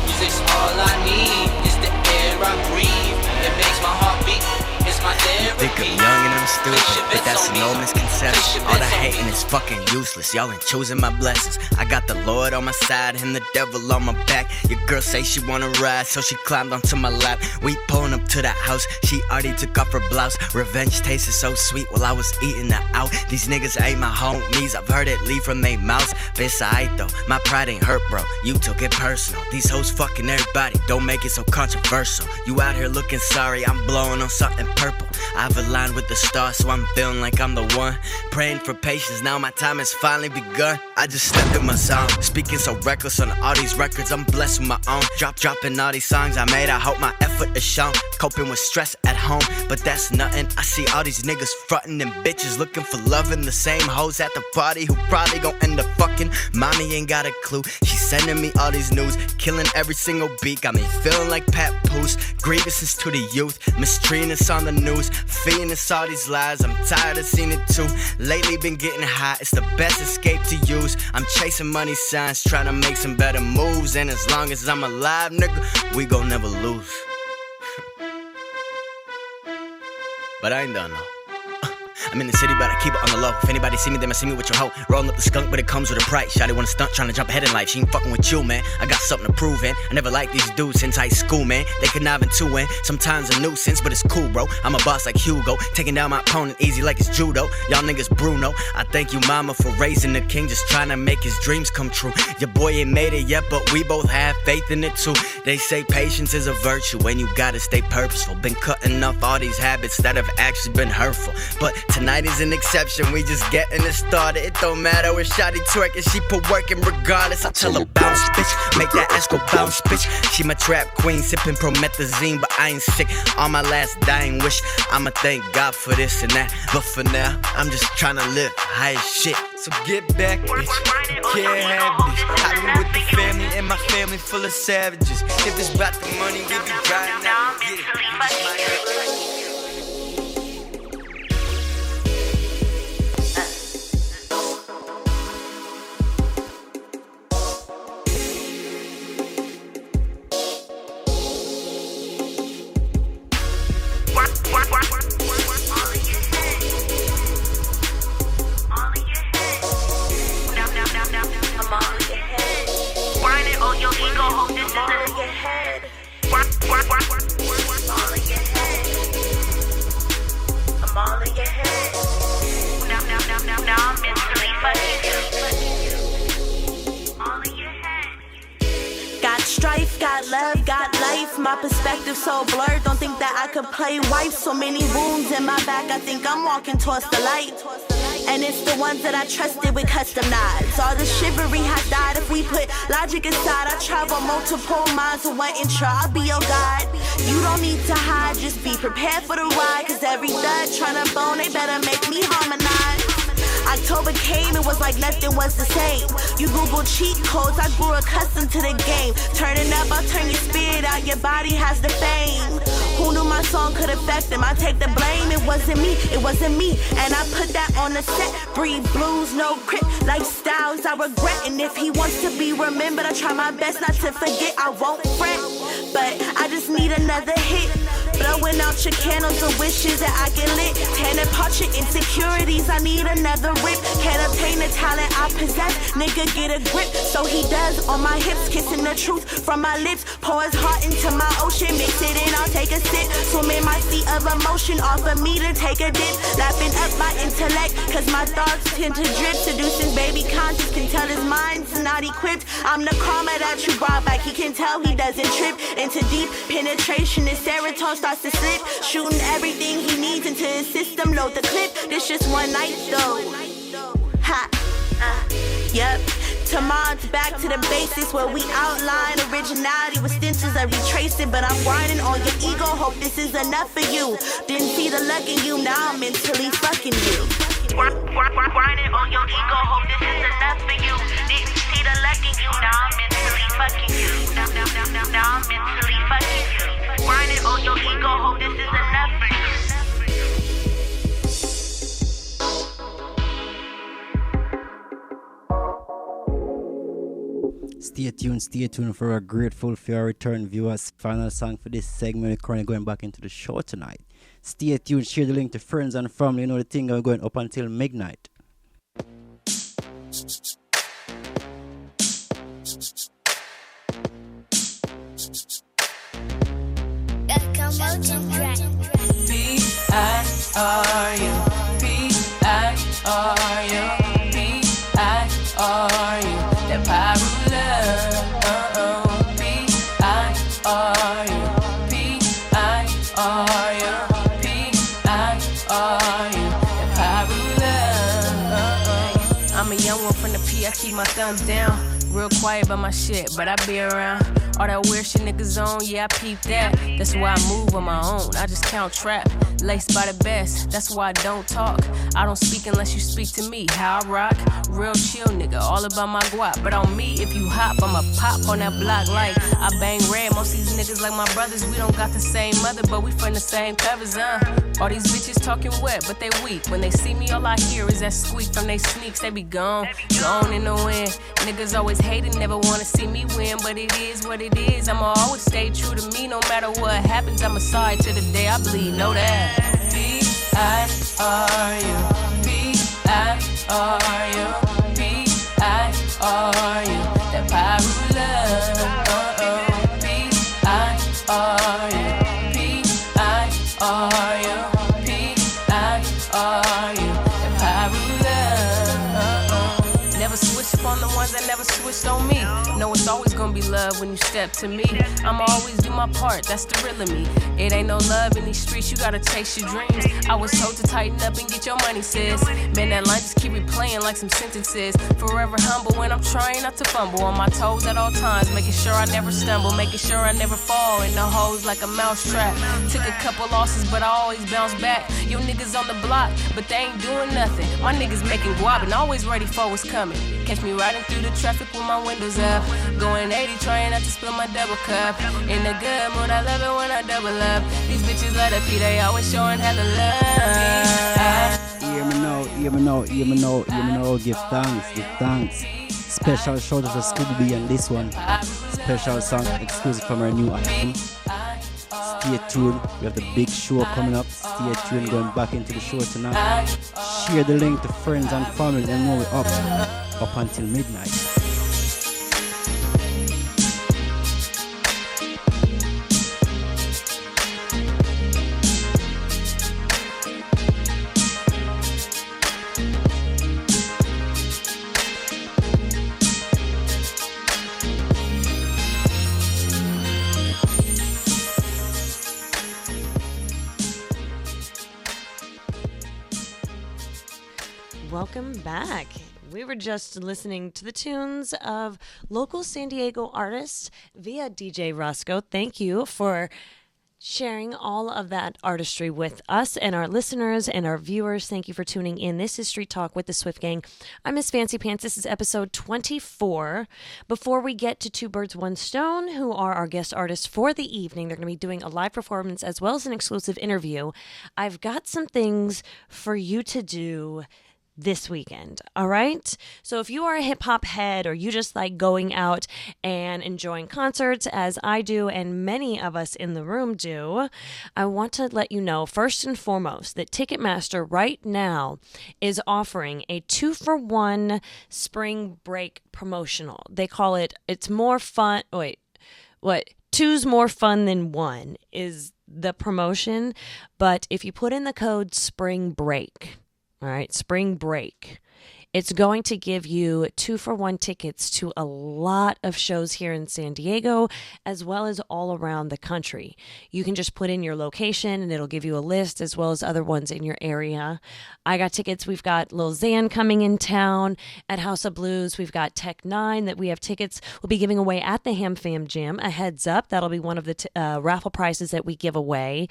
Music's all I need, it's the air I breathe. It makes my heart beat, it's my therapy. Think I'm young and I'm stupid, but that's no misconception. All the hating is fucking useless, y'all ain't choosing my blessings. I got the Lord on my side and the devil on my back. Your girl say she wanna ride, so she climbed onto my lap. We pulling up to the house, she already took off her blouse. Revenge tasted so sweet while I was eating her out. These niggas ain't my homies, I've heard it leave from they mouths. But it's alright though, my pride ain't hurt bro, you took it personal. These hoes fucking everybody, don't make it so controversial. You out here looking sorry, I'm blowing on something purple. I've aligned with the stars, so I'm feeling like I'm the one. Praying for patience, now my time has finally begun. I just stepped in my zone, speaking so reckless on all these records. I'm blessed with my own. Dropping all these songs I made, I hope my effort is shown. Coping with stress at home, but that's nothing. I see all these niggas frontin' and bitches looking for love, and the same hoes at the party who probably gon' end up fucking. Mommy ain't got a clue, she's sending me all these news, killing every single beat, got me feeling like Pat Poose. Grievances to the youth, mistreating us on the news, feeding us all these lies. I'm tired of seeing it too. Lately been getting high, it's the best escape to use. I'm chasing money signs, trying to make some better moves, and as long as I'm alive, nigga, we gon' never lose. But I ain't done though. I'm in the city, but I keep it on the low. If anybody see me, they must see me with your hoe. Rolling up the skunk, but it comes with a price. Shawty wanna stunt, trying to jump ahead in life. She ain't fucking with you, man. I got something to prove, and I never liked these dudes since high school, man. They conniving too, and sometimes a nuisance, but it's cool, bro. I'm a boss like Hugo, taking down my opponent easy like it's judo. Y'all niggas Bruno. I thank you, mama, for raising the king, just trying to make his dreams come true. Your boy ain't made it yet, but we both have faith in it too. They say patience is a virtue, and you gotta stay purposeful. Been cutting off all these habits that have actually been hurtful, but tonight is an exception. We just getting it started. It don't matter where Shawty twerking, she put working regardless. I tell her bounce, bitch, make that ass go bounce, bitch. She my trap queen, sipping promethazine, but I ain't sick. On my last dying wish, I'ma thank God for this and that. But for now, I'm just trying to live high as shit. So get back, bitch, can't have this. I be with the family and my family full of savages. If it's about the money, we be riding out and get it. all in your head. I'm all in your head. Now I'm mentally fucking you. All in your head. Got strife, got love, got life. My perspective so blurred, don't think that I could play wife. So many wounds in my back, I think I'm walking towards the light. And it's the ones that I trusted with custom knives. All the chivalry has died. If we put logic aside, I travel multiple miles with one intro. I'll be your guide. You don't need to hide, just be prepared for the ride. Cause every thug tryna bone, they better make me harmonize. October came, it was like nothing was the same. You Google cheat codes, I grew accustomed to the game. Turning up, I'll turn your spirit out, your body has the fame. Who knew my song could affect them? I take the blame, it wasn't me, it wasn't me. And I put that on the set. Breathe blues, no crip, lifestyles I regret. And if he wants to be remembered, I try my best not to forget. I won't fret, but I just need another hit. Blowing out your candles of wishes that I get lit. Tearing apart your insecurities, I need another rip. Can't obtain the talent I possess, nigga get a grip. So he does on my hips, kissing the truth from my lips. Pour his heart into my ocean, mix it in, I'll take a sip. Swim in my sea of emotion, offer me to take a dip. Lapping up my intellect, cause my thoughts tend to drip. Seducing baby conscious, can tell his mind's not equipped. I'm the karma that you brought back, he can tell he doesn't trip. Into deep penetration, his serotonin starts to slip. Shooting everything he needs into his system, load the clip. This just one night though. Ha, yep. Tomorrow's back to the basics where we outline originality with stencils that retrace it. But I'm grinding on your ego, hope this is enough for you. Didn't see the luck in you, now I'm mentally fucking you. Grinding on your ego, hope this is enough for you. Didn't see the luck in you, now I'm mentally fucking you. Now I'm mentally fucking you. Grinding on your ego, hope this is enough for you. Stay tuned for a grateful for your return, viewers. Final song for this segment. We're currently going back into the show tonight. Stay tuned, share the link to friends and family. You know the thing, we're going up until midnight. B-I-R-U, B-I-R-U, B-I-R-U, that pirate love, B-I-R-U, B-I-R-U, B-I-R-U, that pirate love. I'm a young one from the P, I keep my thumbs down. Real quiet about my shit, but I be around. All that weird shit niggas on, yeah, I peep that. That's why I move on my own, I just count trap. Laced by the best, that's why I don't talk. I don't speak unless you speak to me. How I rock, real chill nigga, all about my guap. But on me, if you hop, I'ma pop on that block like I bang red. Most of these niggas like my brothers, we don't got the same mother, but we from the same covers, All these bitches talking wet, but they weak. When they see me, all I hear is that squeak from they sneaks. They be gone, gone in the wind. Niggas always hating, never wanna see me win, but it is what it is. I'ma always stay true to me, no matter what happens. I'm a side to the day I bleed, know that. B-I-R-U, B-I-R-U, B-I-R-U, that pirate love, B-I-R-U, B-I-R-U, B-I-R-U, that pirate love. Never switch up on the ones that never switched on me. Know it's always gonna be love when you step to me. I'ma always do my part, that's the real of me. It ain't no love in these streets, you gotta chase your dreams. I was told to tighten up and get your money, sis. Man, that line just keep replaying like some sentences. Forever humble when I'm trying not to fumble. On my toes at all times, making sure I never stumble, making sure I never fall in the holes like a mousetrap. Took a couple losses, but I always bounce back. Your niggas on the block, but they ain't doing nothing. My niggas making guap and always ready for what's coming. Catch me riding through the traffic with my windows up, going 80, trying not to spill my double cup. In a good mood, I love it when I double up. These bitches let up, they always showing hella love. Hear me now, hear me now, hear me now, hear me now. Give thanks, give thanks. Special shout out to Scooby and this one. Special song exclusive from our new album. Stay tuned, we have the big show coming up. Stay tuned, going back into the show tonight. Share the link to friends and family, and know we're up until midnight. welcome back. We were just listening to the tunes of local San Diego artists via DJ Roscoe. Thank you for sharing all of that artistry with us and our listeners and our viewers. Thank you for tuning in. This is Street Talk with the Swift Gang. I'm Miss Fancy Pants. This is episode 24. Before we get to Two Birds, One Stone, who are our guest artists for the evening, they're going to be doing a live performance as well as an exclusive interview. I've got some things for you to do this weekend. All right. So if you are a hip hop head or you just like going out and enjoying concerts as I do and many of us in the room do, I want to let you know first and foremost that Ticketmaster right now is offering a 2-for-1 spring break promotional. They call it, it's more fun. Wait, what? Two's more fun than one is the promotion. But if you put in the code spring break, all right, spring break, it's going to give you 2-for-1 tickets to a lot of shows here in San Diego, as well as all around the country. You can just put in your location and it'll give you a list as well as other ones in your area. I got tickets. We've got Lil Xan coming in town at House of Blues. We've got Tech Nine that we have tickets we'll be giving away at the Ham Fam Jam. A heads up, that'll be one of the raffle prizes that we give away.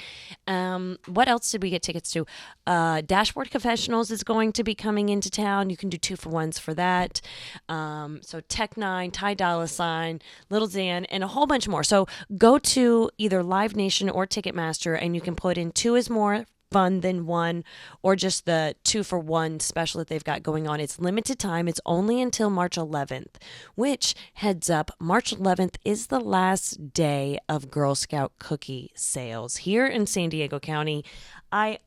What else did we get tickets to? Dashboard Confessionals is going to be coming into town. You can do 2-for-1s for that. So Tech Nine, Ty Dolla $ign, Little Xan, and a whole bunch more. So go to either Live Nation or Ticketmaster, and you can put in 2 is more fun than 1, or just the 2-for-1 special that they've got going on. It's limited time. It's only until March 11th, which, heads up, March 11th is the last day of Girl Scout cookie sales here in San Diego County. I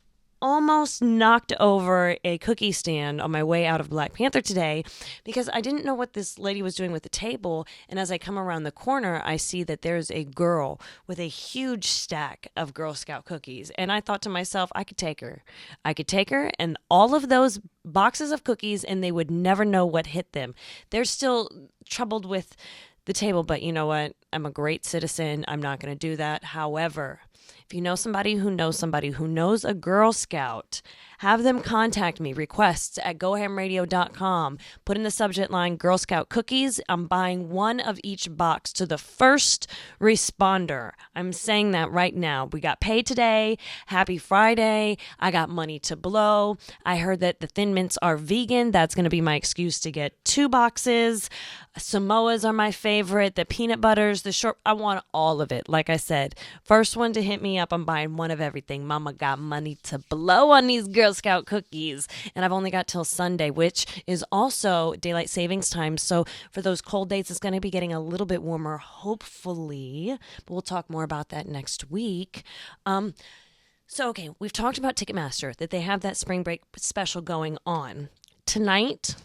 almost knocked over a cookie stand on my way out of Black Panther today because I didn't know what this lady was doing with the table. And as I come around the corner, I see that there's a girl with a huge stack of Girl Scout cookies. And I thought to myself, I could take her. I could take her and all of those boxes of cookies, and they would never know what hit them. They're still troubled with the table, but you know what? I'm a great citizen. I'm not going to do that. However, if you know somebody who knows a Girl Scout, have them contact me. Requests at gohamradio.com. Put in the subject line Girl Scout cookies. I'm buying one of each box to the first responder. I'm saying that right now. We got paid today. Happy Friday. I got money to blow. I heard that the Thin Mints are vegan. That's going to be my excuse to get 2 boxes. Samoas are my favorite. The peanut butters, the short. I want all of it. Like I said, first one to hit me up, I'm buying one of everything. Mama got money to blow on these Girl Scout cookies. And I've only got till Sunday, which is also daylight savings time. So for those cold days, it's going to be getting a little bit warmer, hopefully. But we'll talk more about that next week. Okay, we've talked about Ticketmaster, that they have that spring break special going on. Tonight,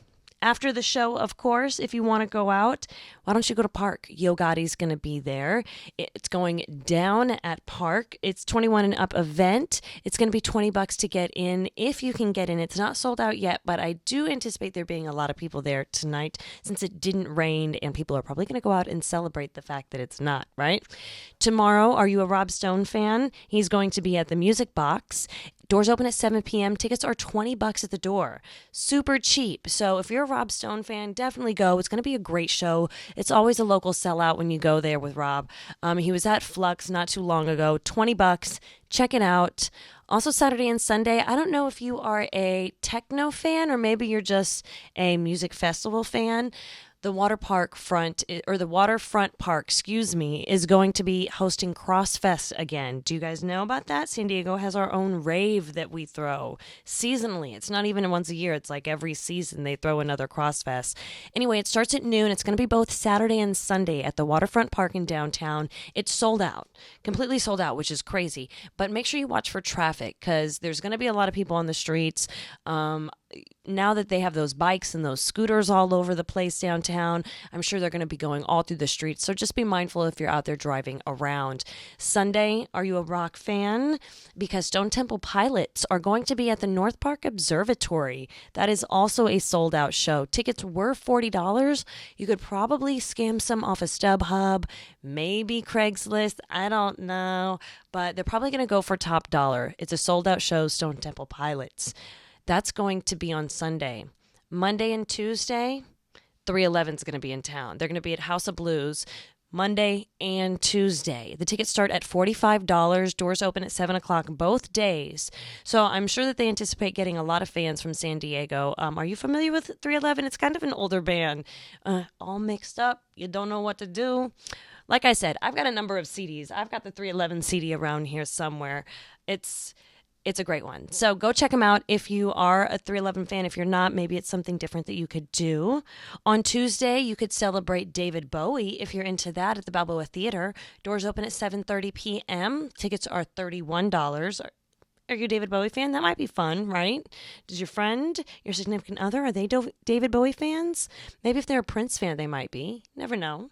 after the show, of course, if you want to go out, why don't you go to Park? Yo Gotti's going to be there. It's going down at Park. It's 21 and up event. It's going to be $20 to get in if you can get in. It's not sold out yet, but I do anticipate there being a lot of people there tonight since it didn't rain and people are probably going to go out and celebrate the fact that it's not, right? Tomorrow, are you a Rob Stone fan? He's going to be at the Music Box. Doors open at 7 p.m. Tickets are $20 at the door. Super cheap. So if you're a Rob Stone fan, definitely go. It's going to be a great show. It's always a local sellout when you go there with Rob. He was at Flux not too long ago. $20. Check it out. Also Saturday and Sunday, I don't know if you are a techno fan or maybe you're just a music festival fan. The Waterfront Park, is going to be hosting CrossFest again. Do you guys know about that? San Diego has our own rave that we throw seasonally. It's not even once a year. It's like every season they throw another CrossFest. Anyway, it starts at noon. It's going to be both Saturday and Sunday at the Waterfront Park in downtown. It's sold out, completely sold out, which is crazy. But make sure you watch for traffic because there's going to be a lot of people on the streets. Now that they have those bikes and those scooters all over the place downtown, I'm sure they're going to be going all through the streets. So just be mindful if you're out there driving around. Sunday, are you a rock fan? Because Stone Temple Pilots are going to be at the North Park Observatory. That is also a sold out show. Tickets were $40. You could probably scam some off of StubHub, maybe Craigslist. I don't know, but they're probably going to go for top dollar. It's a sold out show, Stone Temple Pilots. That's going to be on Sunday. Monday and Tuesday, 311 is going to be in town. They're going to be at House of Blues Monday and Tuesday. The tickets start at $45. Doors open at 7 o'clock both days. So I'm sure that they anticipate getting a lot of fans from San Diego. Are you familiar with 311? It's kind of an older band. All mixed up. You don't know what to do. Like I said, I've got a number of CDs. I've got the 311 CD around here somewhere. It's a great one. So go check them out if you are a 311 fan. If you're not, maybe it's something different that you could do. On Tuesday, you could celebrate David Bowie if you're into that at the Balboa Theater. Doors open at 7:30 p.m. Tickets are $31. Are you a David Bowie fan? That might be fun, right? Does your friend, your significant other, are they David Bowie fans? Maybe if they're a Prince fan, they might be. Never know.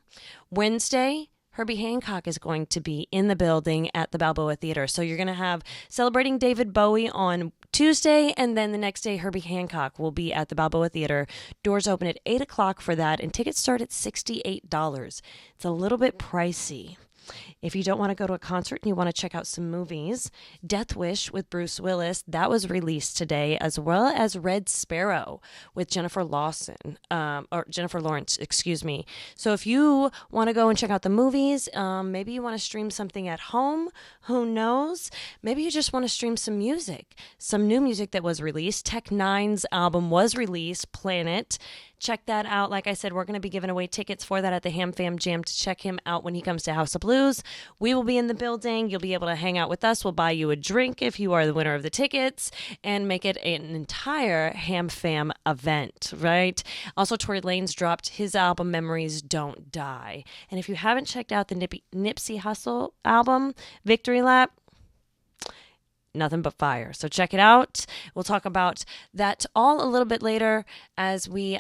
Wednesday, Herbie Hancock is going to be in the building at the Balboa Theater. So you're going to have celebrating David Bowie on Tuesday, and then the next day Herbie Hancock will be at the Balboa Theater. Doors open at 8 o'clock for that, and tickets start at $68. It's a little bit pricey. If you don't want to go to a concert and you want to check out some movies, Death Wish with Bruce Willis, that was released today, as well as Red Sparrow with Jennifer Lawrence, excuse me. So if you want to go and check out the movies, maybe you want to stream something at home, who knows? Maybe you just want to stream some music, some new music that was released. Tech Nine's album was released, Planet. Check that out. Like I said, we're going to be giving away tickets for that at the Ham Fam Jam to check him out when he comes to House of Blues. We will be in the building. You'll be able to hang out with us. We'll buy you a drink if you are the winner of the tickets and make it an entire Ham Fam event, right? Also, Tory Lanez dropped his album, Memories Don't Die. And if you haven't checked out the Nipsey Hussle album, Victory Lap, nothing but fire. So check it out. We'll talk about that all a little bit later as we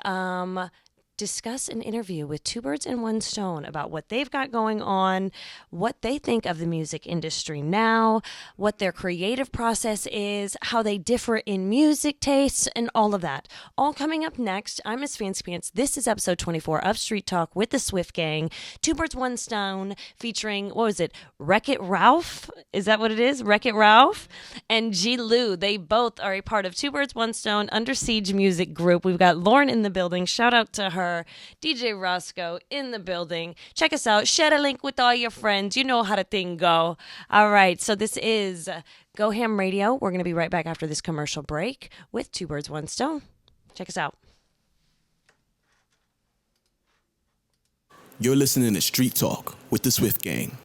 discuss an interview with 2BIRDS1STONE about what they've got going on, what they think of the music industry now, what their creative process is, how they differ in music tastes, and all of that. All coming up next. I'm Miss Fancy Pants. This is episode 24 of Street Talk with the Swift Gang. 2BIRDS1STONE featuring, what was it, Wreck-It Ralph? Is that what it is? Wreck-It Ralph? And G. Lou. They both are a part of 2BIRDS1STONE Under Siege Music Group. We've got Lauren in the building. Shout out to her. DJ Roscoe in the building. Check us out. Share a link with all your friends. You know how the thing go. All right. So this is Go Ham Radio. We're going to be right back after this commercial break with 2BIRDS1STONE. Check us out. You're listening to Street Talk with the Swift Gang.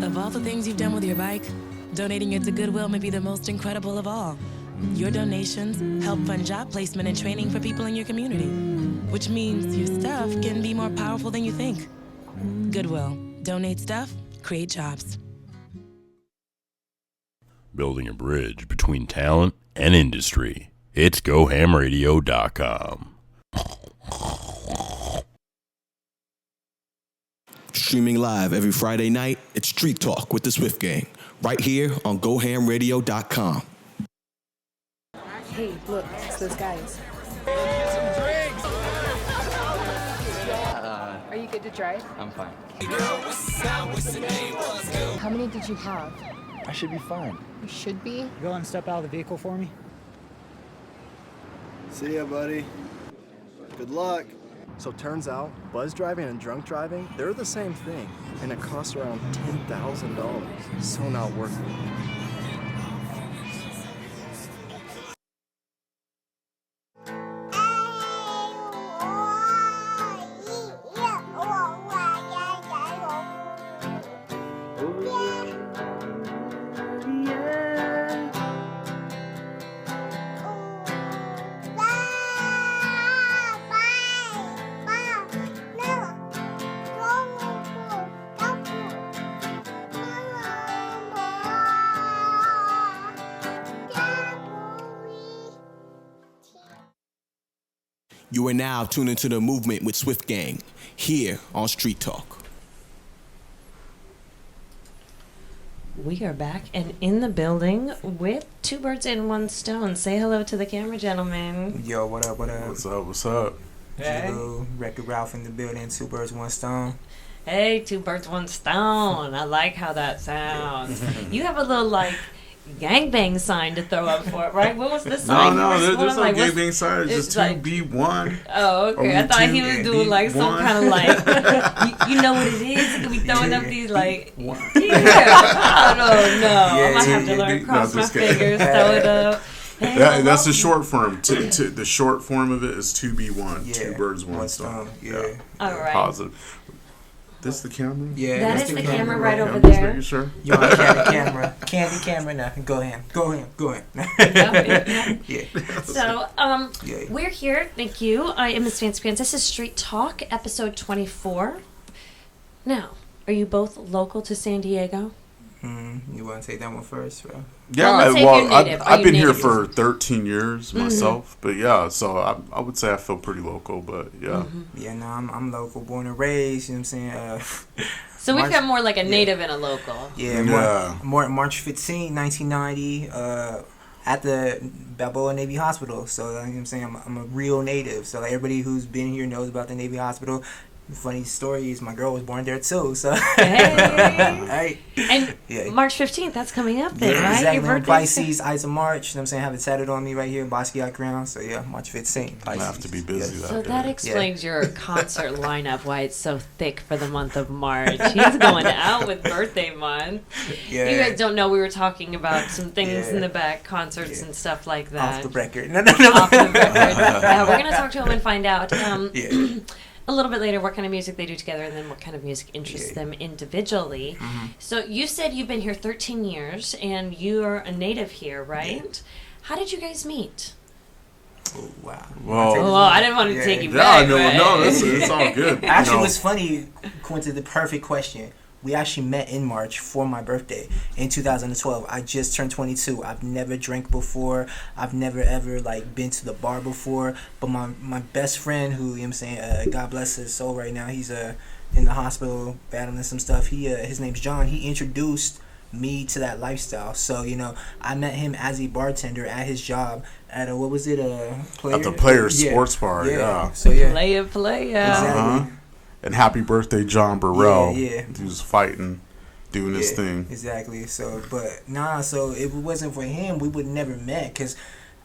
Of all the things you've done with your bike, donating it to Goodwill may be the most incredible of all. Your donations help fund job placement and training for people in your community, which means your stuff can be more powerful than you think. Goodwill. Donate stuff, create jobs. Building a bridge between talent and industry. It's GoHamRadio.com. Streaming live every Friday night, it's Street Talk with the Swift Gang, right here on GoHamRadio.com. Hey, look, it's those guys. Are you good to drive? I'm fine. How many did you have? I should be fine. You should be? You go and step out of the vehicle for me? See ya, buddy. Good luck. So turns out, buzz driving and drunk driving, they're the same thing, and it costs around $10,000. So not worth it. You are now tuned into the movement with Swift Gang, here on Street Talk. We are back and in the building with 2 birds and 1 stone. Say hello to the camera, gentlemen. Yo, what up, what up? What's up, what's up? Hey. Hello, Record Ralph in the building, 2 birds, 1 stone. Hey, 2 birds, 1 stone. I like how that sounds. You have a little, like, gangbang sign to throw up for it, right? What was the sign? No, you were there's no like, gangbang sign. It's just like, 2B1. Oh, okay. I thought he was doing like some kind of like, you know what it is? He could be throwing up these like, yeah, I don't know. I might have to learn cross my fingers, throw it up. Hey, That's the short form. The short form of it is 2B1. 2 birds, 1 stone. Yeah. All right. Positive. This the camera? Yeah, that is the camera right over there. there. You sure? You want candy camera? Candy camera now. Go ahead. Yeah. So, we're here. Thank you. I am Miss Fancy Pants. This is Street Talk, episode 24. Now, are you both local to San Diego? You want to take that one first, bro? Yeah, I've been here for 13 years myself, but yeah, so I would say I feel pretty local, but yeah. Yeah, no, I'm local, born and raised, you know what I'm saying? So we've got more like a native and a local. Yeah, March 15, 1990, at the Balboa Navy Hospital. So, you know what I'm saying? I'm a real native. So, like, everybody who's been here knows about the Navy Hospital. The funny story is my girl was born there too, so hey. And March 15th, that's coming up then, right? Exactly. Your birthday? Pisces, Ides of March, you know what I'm saying? I have it tatted on me right here, Basquiat crown. So yeah, March 15th. I have to be busy So that explains your concert lineup, why it's so thick for the month of March. He's going out with birthday month. Yeah. You guys don't know we were talking about some things in the back, concerts and stuff like that. Off the record. Off the record. Yeah, we're going to talk to him and find out. A little bit later what kind of music they do together and then what kind of music interests them individually. So you said you've been here 13 years and you're a native here, right? How did you guys meet? Oh, wow. Well, I didn't want to take you back. No, it's all good. Actually, what's funny, Quincy, the perfect question. We actually met in March for my birthday in 2012. I just turned 22. I've never drank before. I've never ever like been to the bar before. But my best friend, who, you know what I'm saying, God bless his soul right now, he's in the hospital battling some stuff. His name's John. He introduced me to that lifestyle. So, you know, I met him as a bartender at his job at what was it, Player? At the Players Sports Bar, yeah. So yeah, Player. Exactly. And happy birthday, John Burrell. Yeah. He was fighting, doing his thing. Exactly. So, so if it wasn't for him, we would never met. Because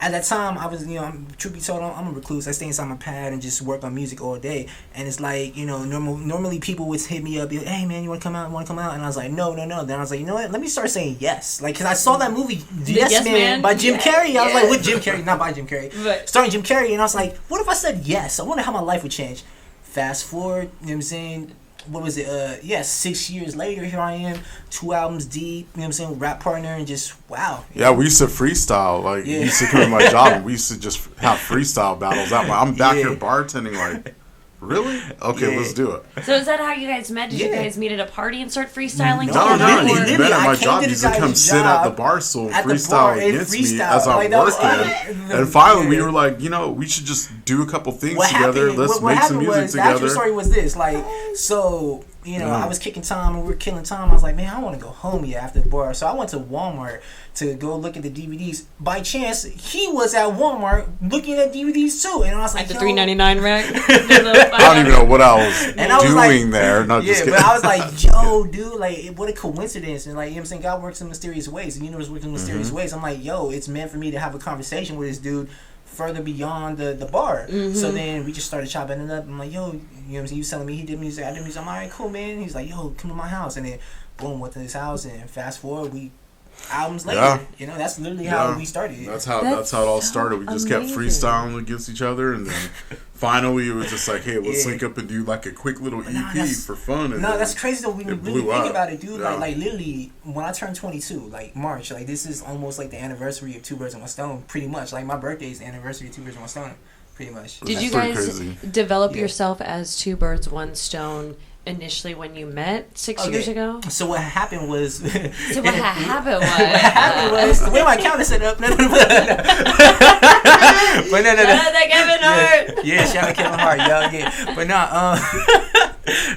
at that time, I was, you know, truth be told, I'm a recluse. I stay inside my pad and just work on music all day. And it's like, you know, normally people would hit me up, be like, hey, man, you want to come out? And I was like, no. Then I was like, you know what? Let me start saying yes. Like, because I saw that movie, Yes Man, by Jim Carrey. I was like, with Jim Carrey, not by Jim Carrey. Starring Jim Carrey. And I was like, what if I said yes? I wonder how my life would change. Fast forward, you know what I'm saying? What was it? 6 years later, here I am, 2 albums deep, you know what I'm saying? Rap partner, and just, wow. Yeah, we used to freestyle. Like, you used to come to my job, and we used to just have freestyle battles. I'm back here bartending, like, really? Okay, let's do it. So is that how you guys met? Did you guys meet at a party and start freestyling No, together? he met at my job. He used to come sit at the bar stool, freestyle against me as I'm working. And finally, we were like, you know, we should just do a couple things together. Let's make some music together. The actual story was this, like, so, you know, I was kicking time and we were killing time. I was like, man, I want to go home after the bar. So I went to Walmart to go look at the DVDs. By chance, he was at Walmart looking at DVDs too. And I was like, at the $3.99 rack? I don't even know what I was doing there. No, just kidding. But I was like, yo, dude, like, what a coincidence. And, like, you know what I'm saying? God works in mysterious ways. The universe works in mysterious ways. I'm like, yo, it's meant for me to have a conversation with this dude further beyond the bar. So then we just started chopping it up. I'm like, yo, you know what I'm saying? You telling me he did music, I did music. I'm like, all right, cool, man. He's like, yo, come to my house. And then, boom, went to his house. And fast forward, albums later, you know, that's literally how we started. That's how it all started. We just kept freestyling against each other, and then finally it was just like, hey, let's link up and do like a quick little EP for fun. And that's crazy though. When you really think about it, dude. Yeah. Like literally, when I turned 22, like March, like this is almost like the anniversary of 2 Birds and 1 Stone. Pretty much, like my birthday is the anniversary of 2 Birds and 1 Stone. Pretty much. Did you guys develop yourself as 2 Birds, 1 Stone initially when you met 6 years ago? So what happened was... So what happened was... The way my account is set up... But no. Shout out to Kevin Hart! Yeah, shout out to Kevin Hart, yo, yeah. But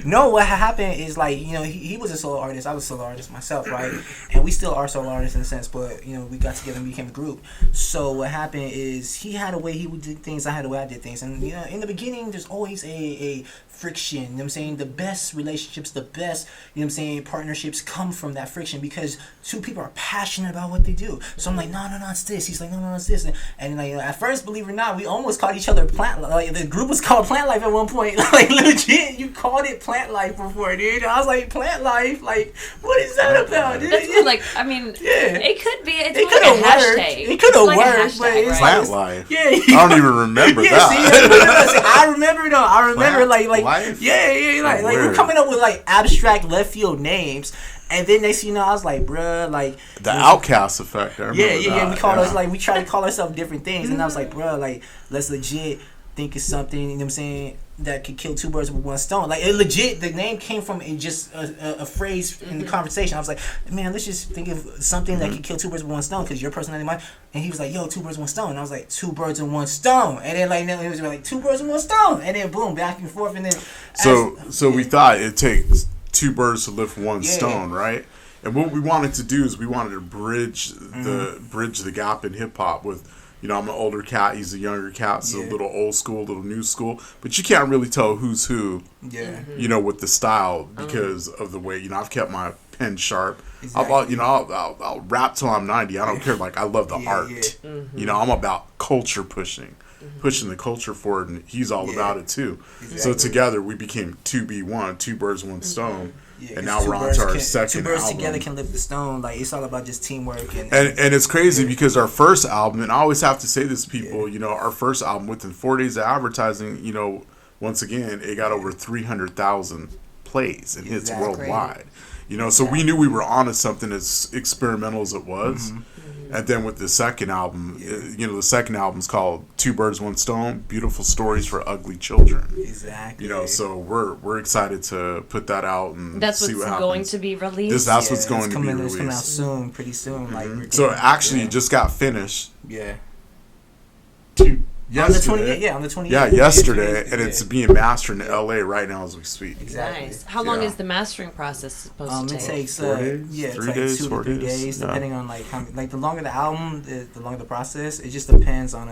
no, what happened is, like, you know, he was a solo artist. I was a solo artist myself, right? And we still are solo artists in a sense, but, you know, we got together and became a group. So what happened is he had a way he would do things, I had a way I did things. And, you know, in the beginning, there's always a friction, you know what I'm saying? The best relationships, the best, you know what I'm saying, partnerships come from that friction because two people are passionate about what they do. So I'm like, no, it's this. He's like, no, it's this. And like, at first, believe it or not, we almost called each other Plant Life. Like, the group was called Plant Life at one point. Like, legit, you called it Plant Life before, dude. I was like, Plant Life? Like, what is that about, dude? That's what, like, I mean, it could be. It's it like could have a worked. hashtag. It could have It's like a worked, but hashtag, it's Plant like, Life. Yeah, I don't even remember that. See, I remember though. I remember Plant like Life? yeah, like we're coming up with like abstract left field names, and then next thing you know, I was like, bruh, like the Outcast effect. I remember yeah. We called that. us like we tried to call ourselves different things, and I was like, bruh, like let's legit think of something. You know what I'm saying? That could kill two birds with one stone. Like it legit, the name came from just a phrase in the conversation. I was like, man, let's just think of something that could kill two birds with one stone because your personality might. And he was like, yo, two birds, one stone. And I was like, two birds and one stone. And then like it was like two birds and one stone. And then boom, back and forth. And then so we thought it takes two birds to lift one stone, right? And what we wanted to do is we wanted to bridge the gap in hip hop with. You know, I'm an older cat. He's a younger cat. So a little old school, a little new school. But you can't really tell who's who. Yeah. You know, with the style because of the way. You know, I've kept my pen sharp. Exactly. I'll rap till I'm 90. I don't care. Like I love the art. You know, I'm about culture pushing the culture forward, and he's all about it too. Exactly. So together we became 2B1, Two Birds, One Stone. Yeah, and now we're on to our second album. 2 birds together can lift the stone. Like it's all about just teamwork and it's crazy because our first album, and I always have to say this to people, you know, our first album within 4 days of advertising, you know, once again it got over 300,000 plays and hits worldwide. You know, so we knew we were onto something as experimental as it was. And then with the second album, you know, the second album's called Two Birds, One Stone, Beautiful Stories for Ugly Children. Exactly. You know, so we're excited to put that out and that's see what happens. That's what's going to be released? That's what's going to be released. It's coming out soon, pretty soon. Like so actually, it just got finished. Yeah. Yesterday. On the 28th. Yeah, yesterday, and it's being mastered in LA right now as we speak. Exactly. Nice. How long is the mastering process supposed to take? It takes 4 days, it's 3 like days, 2 to 4 3 days, days, depending on like how like the longer the album, the longer the process. It just depends on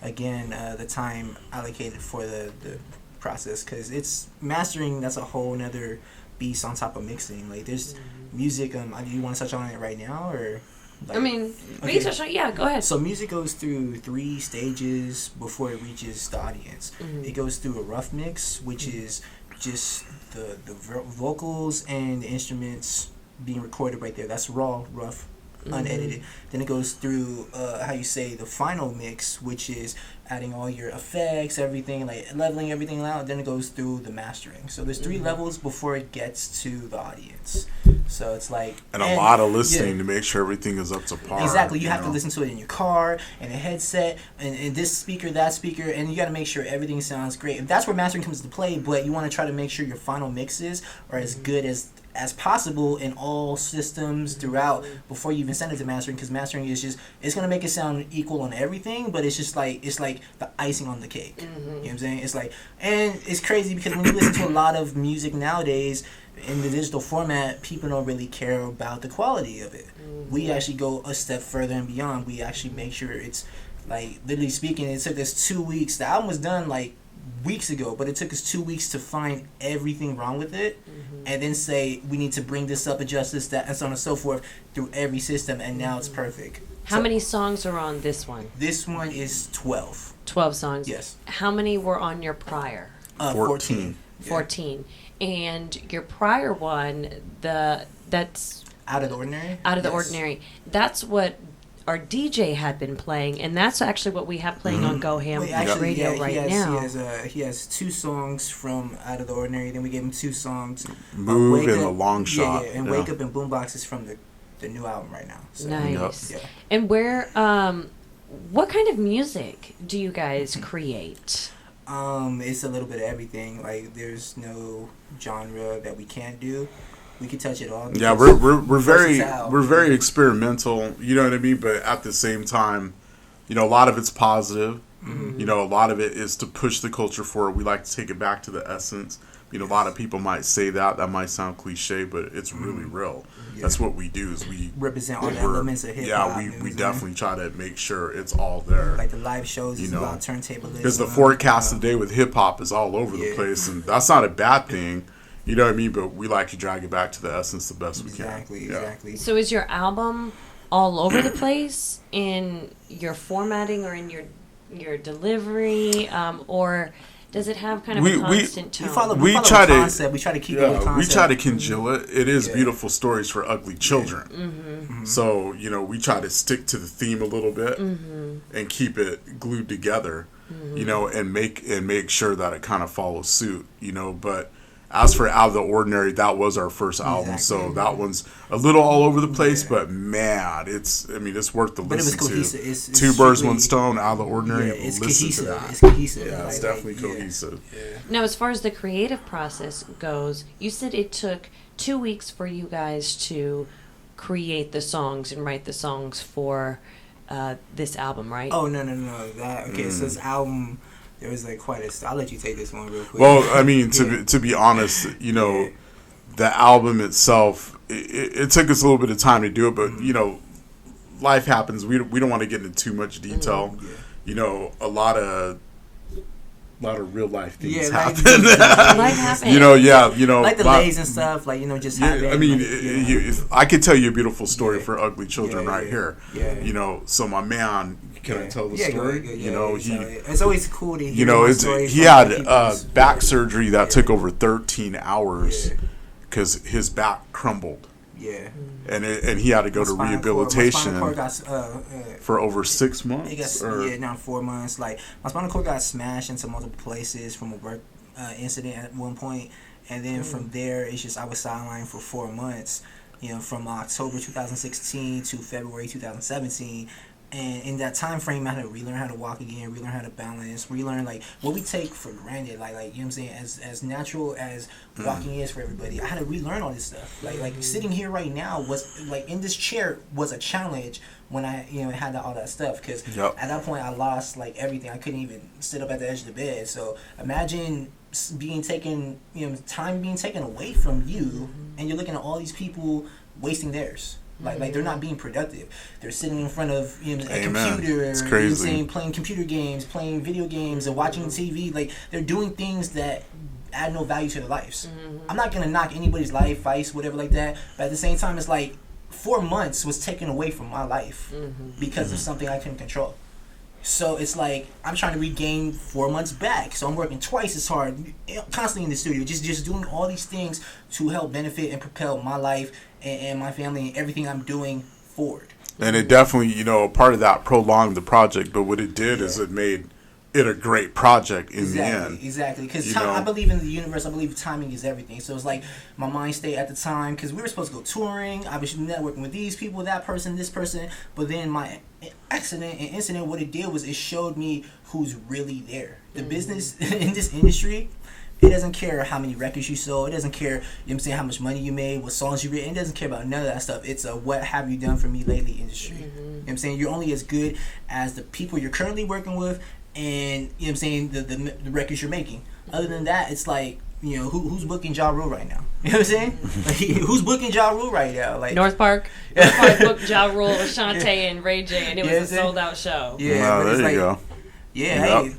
the time allocated for the process because it's mastering. That's a whole nother beast on top of mixing. Like there's music. Do you want to touch on it right now or? Like, I mean, yeah, go ahead. So music goes through 3 stages before it reaches the audience. It goes through a rough mix, which is just the vocals and the instruments being recorded right there. That's raw, rough, unedited. Then it goes through the final mix, which is adding all your effects, everything, like leveling everything out. Then it goes through the mastering. So there's 3 levels before it gets to the audience. So it's like and a lot of listening to make sure everything is up to par. Exactly, you have to listen to it in your car, and a headset, and this speaker, that speaker, and you got to make sure everything sounds great. That's where mastering comes into play. But you want to try to make sure your final mixes are as good as possible in all systems throughout before you even send it to mastering, because mastering is just it's gonna make it sound equal on everything, but it's just like it's like the icing on the cake. You know what I'm saying? It's like, and it's crazy because when you listen to a lot of music nowadays in the digital format, people don't really care about the quality of it. We actually go a step further and beyond. We actually make sure it's like, literally speaking, it took us 2 weeks. The album was done like weeks ago, but it took us 2 weeks to find everything wrong with it, and then say we need to bring this up, adjust this, that, and so on and so forth through every system, and now it's perfect. How many songs are on this one? This one is 12. 12 songs? Yes. How many were on your prior? 14. 14. And your prior one, that's Out of the Ordinary? Out of the Ordinary. That's what our DJ had been playing, and that's actually what we have playing on Go Ham Radio right now. He has 2 songs from Out of the Ordinary. Then we gave him 2 songs. Move and The Long Shot. And Wake Up and Boombox is from the new album right now. So, nice. Yeah. And where, what kind of music do you guys create? It's a little bit of everything. Like, there's no genre that we can't do. We can touch it all. Yeah, we're very experimental. You know what I mean? But at the same time, you know, a lot of it's positive. Mm-hmm. You know, a lot of it is to push the culture forward. We like to take it back to the essence. You know, a lot of people might say that might sound cliche, but it's really real. Yeah. That's what we do. Is we represent all the elements of hip hop. Yeah, we definitely try to make sure it's all there. Like the live shows, you know, about turntablism. Because the forecast today with hip hop is all over the place, and that's not a bad thing. You know what I mean? But we like to drag it back to the essence the best we can. Exactly. So is your album all over the place in your formatting or in your delivery, or does it have kind of a constant tone? We try to keep it with concept. We try to congeal it. It is beautiful stories for ugly children. Mm-hmm. So, you know, we try to stick to the theme a little bit and keep it glued together, you know, and make sure that it kind of follows suit, you know, but as for Out of the Ordinary, that was our first album, so that one's a little all over the place, but man, it's worth the listen to. It's 2 Birds, 1 Stone, Out of the Ordinary. It's listen cohesive. to that. It's cohesive. Yeah, it's definitely cohesive. Yeah. Now, as far as the creative process goes, you said it took 2 weeks for you guys to create the songs and write the songs for this album, right? Oh, no. So this album... There was like quite a... I'll let you take this one real quick. Well, I mean, to be honest, you know, the album itself, it took us a little bit of time to do it, but, you know, life happens. We don't want to get into too much detail. You know, a lot of real life things happen. Life happens. You know, like delays and stuff, like, you know, just happen. I mean, I could tell you a beautiful story for ugly children right here. Yeah. You know, so my man, can I tell the story? You know, it's always cool to hear. You know, he had back surgery that took over 13 hours because his back crumbled. Yeah. And he had to go to rehabilitation for over 6 months. It got, now 4 months. Like, my spinal cord got smashed into multiple places from a work incident at one point, and then from there, it's just I was sidelined for 4 months. You know, from October 2016 to February 2017. And in that time frame, I had to relearn how to walk again, relearn how to balance, relearn like what we take for granted, like you know what I'm saying, as natural as walking is for everybody. I had to relearn all this stuff. Like sitting here right now was like in this chair was a challenge when I had all that stuff, because at that point I lost like everything. I couldn't even sit up at the edge of the bed. So imagine being taken, time being taken away from you, and you're looking at all these people wasting theirs. Like they're not being productive. They're sitting in front of a computer, it's crazy. Playing computer games, playing video games, and watching TV. Like they're doing things that add no value to their lives. I'm not gonna knock anybody's life, vice, whatever like that. But at the same time, it's like 4 months was taken away from my life because of something I couldn't control. So it's like I'm trying to regain 4 months back. So I'm working twice as hard, constantly in the studio, just doing all these things to help benefit and propel my life and my family and everything I'm doing forward. And it definitely, part of that prolonged the project, but what it did is it made it a great project in the end. Exactly, because I believe in the universe. I believe timing is everything. So it's like my mind state at the time, because we were supposed to go touring. I was networking with these people, that person, this person. But then my accident and incident, what it did was it showed me who's really there. The business in this industry, it doesn't care how many records you sold. It doesn't care, how much money you made, what songs you written. It doesn't care about none of that stuff. It's a what have you done for me lately industry. You know what I'm saying? You're only as good as the people you're currently working with and, the records you're making. Other than that, it's like, who's booking Ja Rule right now? You know what I'm saying? Like, who's booking Ja Rule right now? Like North Park booked Ja Rule with Shantae and Ray J, and it was a sold out show. Yeah, there you go. Yeah,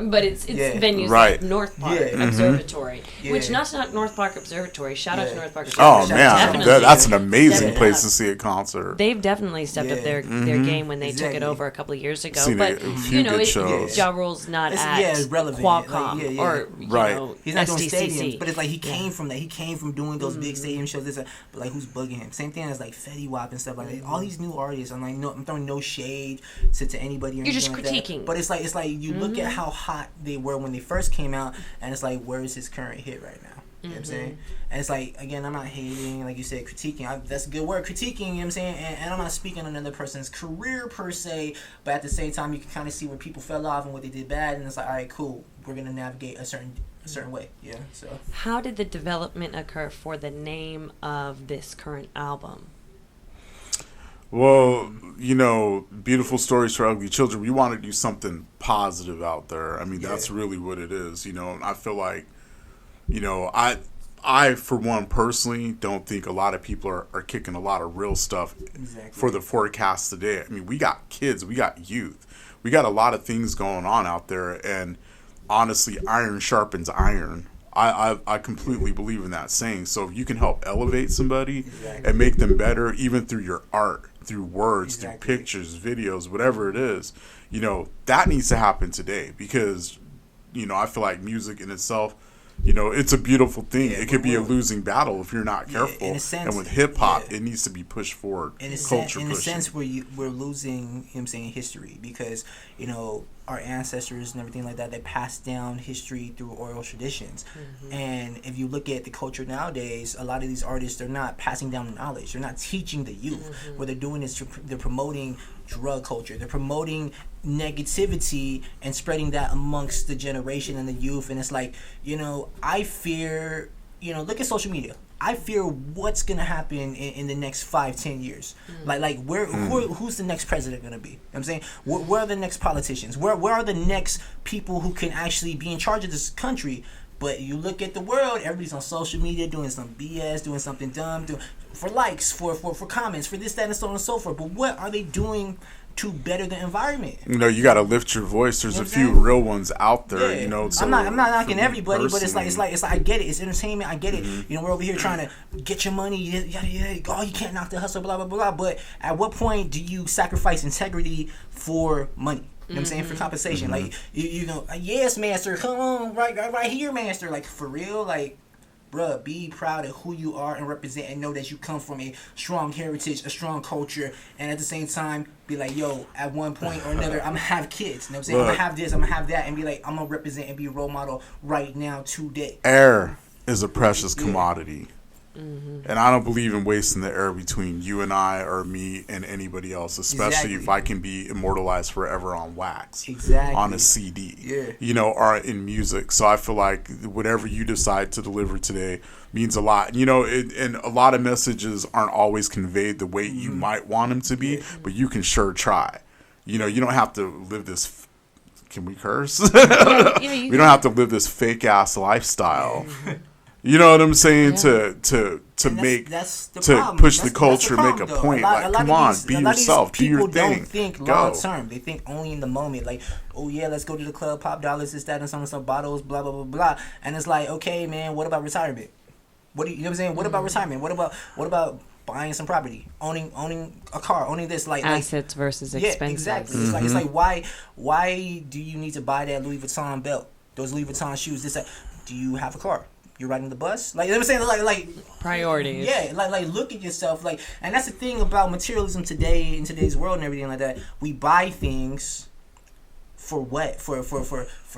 but it's venues like North Park Observatory, which not North Park Observatory. Shout out to North Park Observatory. Oh man, that's an amazing place to see a concert. They've definitely stepped up their game when they took it over a couple of years ago. Seen but Ja Rule's not at Qualcomm or he's not doing SDCC. stadiums, but it's like he came from that. He came from doing those big stadium shows. But like, who's bugging him? Same thing as like Fetty Wap and stuff like that. All these new artists. I'm like, I'm throwing no shade to anybody. You're just like critiquing, that. But it's like you look at how hot they were when they first came out, and it's like, where is his current hit right now? You know what I'm saying? And it's like, again, I'm not hating, like you said, critiquing. That's a good word, critiquing, you know what I'm saying? And I'm not speaking on another person's career per se, but at the same time, you can kind of see where people fell off and what they did bad, and it's like, all right, cool, we're going to navigate a certain way. Yeah, so. How did the development occur for the name of this current album? Well, Beautiful Stories for Ugly Children, we want to do something positive out there. I mean, that's really what it is, and I feel like, I for one, personally, don't think a lot of people are kicking a lot of real stuff for the forecast today. I mean, we got kids, we got youth, we got a lot of things going on out there, and honestly, iron sharpens iron. I completely believe in that saying. So if you can help elevate somebody and make them better, even through your art, through words, through pictures, videos, whatever it is, that needs to happen today, because, I feel like music in itself, it's a beautiful thing. It could be a losing battle if you're not careful. In a sense, and with hip hop, it needs to be pushed forward. In a sense, we're losing, history, because our ancestors and everything like that, they passed down history through oral traditions. And if you look at the culture nowadays, a lot of these artists, they're not passing down knowledge. They're not teaching the youth. What they're doing is they're promoting drug culture. They're promoting negativity and spreading that amongst the generation and the youth. And it's like, I fear, look at social media. I fear what's gonna happen in the next 5-10 years. Who's the next president gonna be? You know what I'm saying, where are the next politicians? Where are the next people who can actually be in charge of this country? But you look at the world, everybody's on social media doing some BS, doing something dumb, for likes, for comments, for this, that, and so on and so forth. But what are they doing to better the environment? You got to lift your voice. There's a few real ones out there. So I'm not knocking everybody, but it's like I get it. It's entertainment. I get it. We're over here trying to get your money. Oh, you can't knock the hustle. Blah blah blah. But at what point do you sacrifice integrity for money? You know what I'm saying? For compensation. Like you go, yes, master. Come on, right here, master. Like, for real, like. Bruh, be proud of who you are and represent, and know that you come from a strong heritage, a strong culture, and at the same time, be like, yo, at one point or another, I'm going to have kids. You know what I'm saying? I'm going to have this, I'm going to have that, and be like, I'm going to represent and be a role model right now, today. Air is a precious commodity. And I don't believe in wasting the air between you and I, or me and anybody else, especially if I can be immortalized forever on wax, on a CD, or in music. So I feel like whatever you decide to deliver today means a lot. And a lot of messages aren't always conveyed the way you might want them to be, but you can sure try. You don't have to live this. Can we curse? We don't have to live this fake ass lifestyle. You know what I'm saying? To make to push the culture, make a point. Like, come on, be yourself, do your thing. People don't think long term. They think only in the moment. Like, oh yeah, let's go to the club, pop dollars, this, that, and some bottles, blah blah blah blah. And it's like, okay, man, what about retirement? You know what I'm saying? What about retirement? What about buying some property, owning a car, owning this, like assets versus expenses? Yeah, exactly. It's like why do you need to buy that Louis Vuitton belt, those Louis Vuitton shoes, this, that? Do you have a car? You're riding the bus, like, you know what I'm saying, like priorities. Yeah, like look at yourself, like, and that's the thing about materialism today, in today's world and everything like that. We buy things for what? For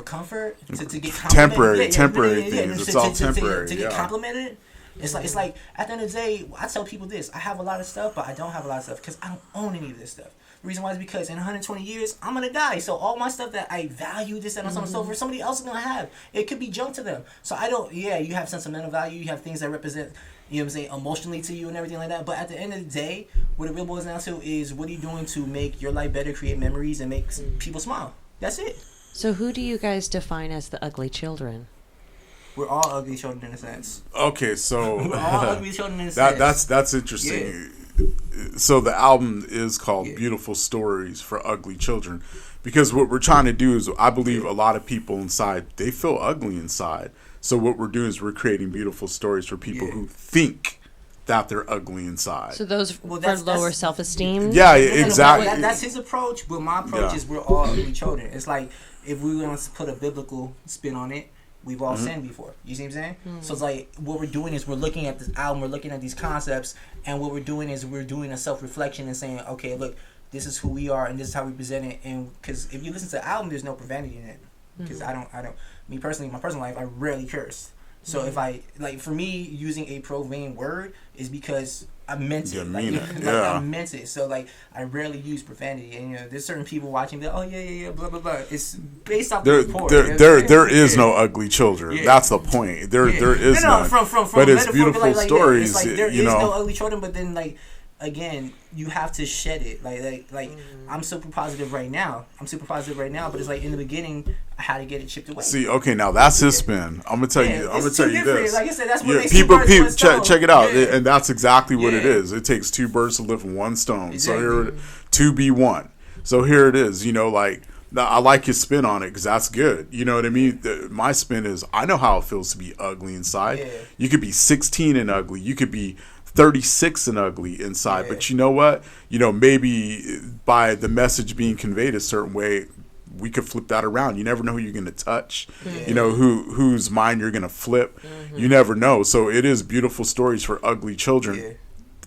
comfort, to get temporary things. It's all temporary. To get complimented. It's like at the end of the day, I tell people this: I have a lot of stuff, but I don't have a lot of stuff because I don't own any of this stuff. The reason why is because in 120 years, I'm going to die. So all my stuff that I value, this, that, and so on and so forth, somebody else is going to have. It could be junk to them. So you have sentimental value. You have things that represent, you know what I'm saying, emotionally to you and everything like that. But at the end of the day, what it really boils down to is, what are you doing to make your life better, create memories, and make people smile? That's it. So who do you guys define as the ugly children? We're all ugly children in a sense. Okay, so we're all ugly children in a sense. That's interesting. Yeah. So the album is called Beautiful Stories for Ugly Children, because what we're trying to do is, I believe a lot of people inside, they feel ugly inside. So what we're doing is we're creating beautiful stories for people who think that they're ugly inside. So those for lower self-esteem? Yeah, exactly. That's his approach, but my approach is we're all ugly children. It's like, if we want to put a biblical spin on it, we've all sinned before. You see what I'm saying? So it's like, what we're doing is we're looking at this album, we're looking at these concepts, and what we're doing is we're doing a self-reflection and saying, okay, look, this is who we are and this is how we present it. And because if you listen to the album, there's no profanity in it. Because I don't, me personally, in my personal life, I rarely curse. So if I like, for me, using a profane word is because I meant it. I meant it. So like, I rarely use profanity, and there's certain people watching that. Oh yeah, blah blah blah. It's based off the report. There is no ugly children. Yeah. That's the point. There is none. From but it's beautiful stories. It's like there is no ugly children, but then like, again, you have to shed it. Like I'm super positive right now. But it's like in the beginning, I had to get it chipped away. See, okay, now that's his spin. I'm gonna tell you. I'm gonna tell you this. Like I said, that's what they people check it out, and that's exactly what it is. It takes two birds to lift one stone. Exactly. So here, 2B1. So here it is. Like. I like his spin on it because that's good. You know what I mean? My spin is I know how it feels to be ugly inside. Yeah. You could be 16 and ugly. You could be 36 and ugly inside. Yeah. But you know what? Maybe by the message being conveyed a certain way, we could flip that around. You never know who you're going to touch. Yeah. Whose mind you're going to flip. Mm-hmm. You never know. So it is beautiful stories for ugly children. Yeah.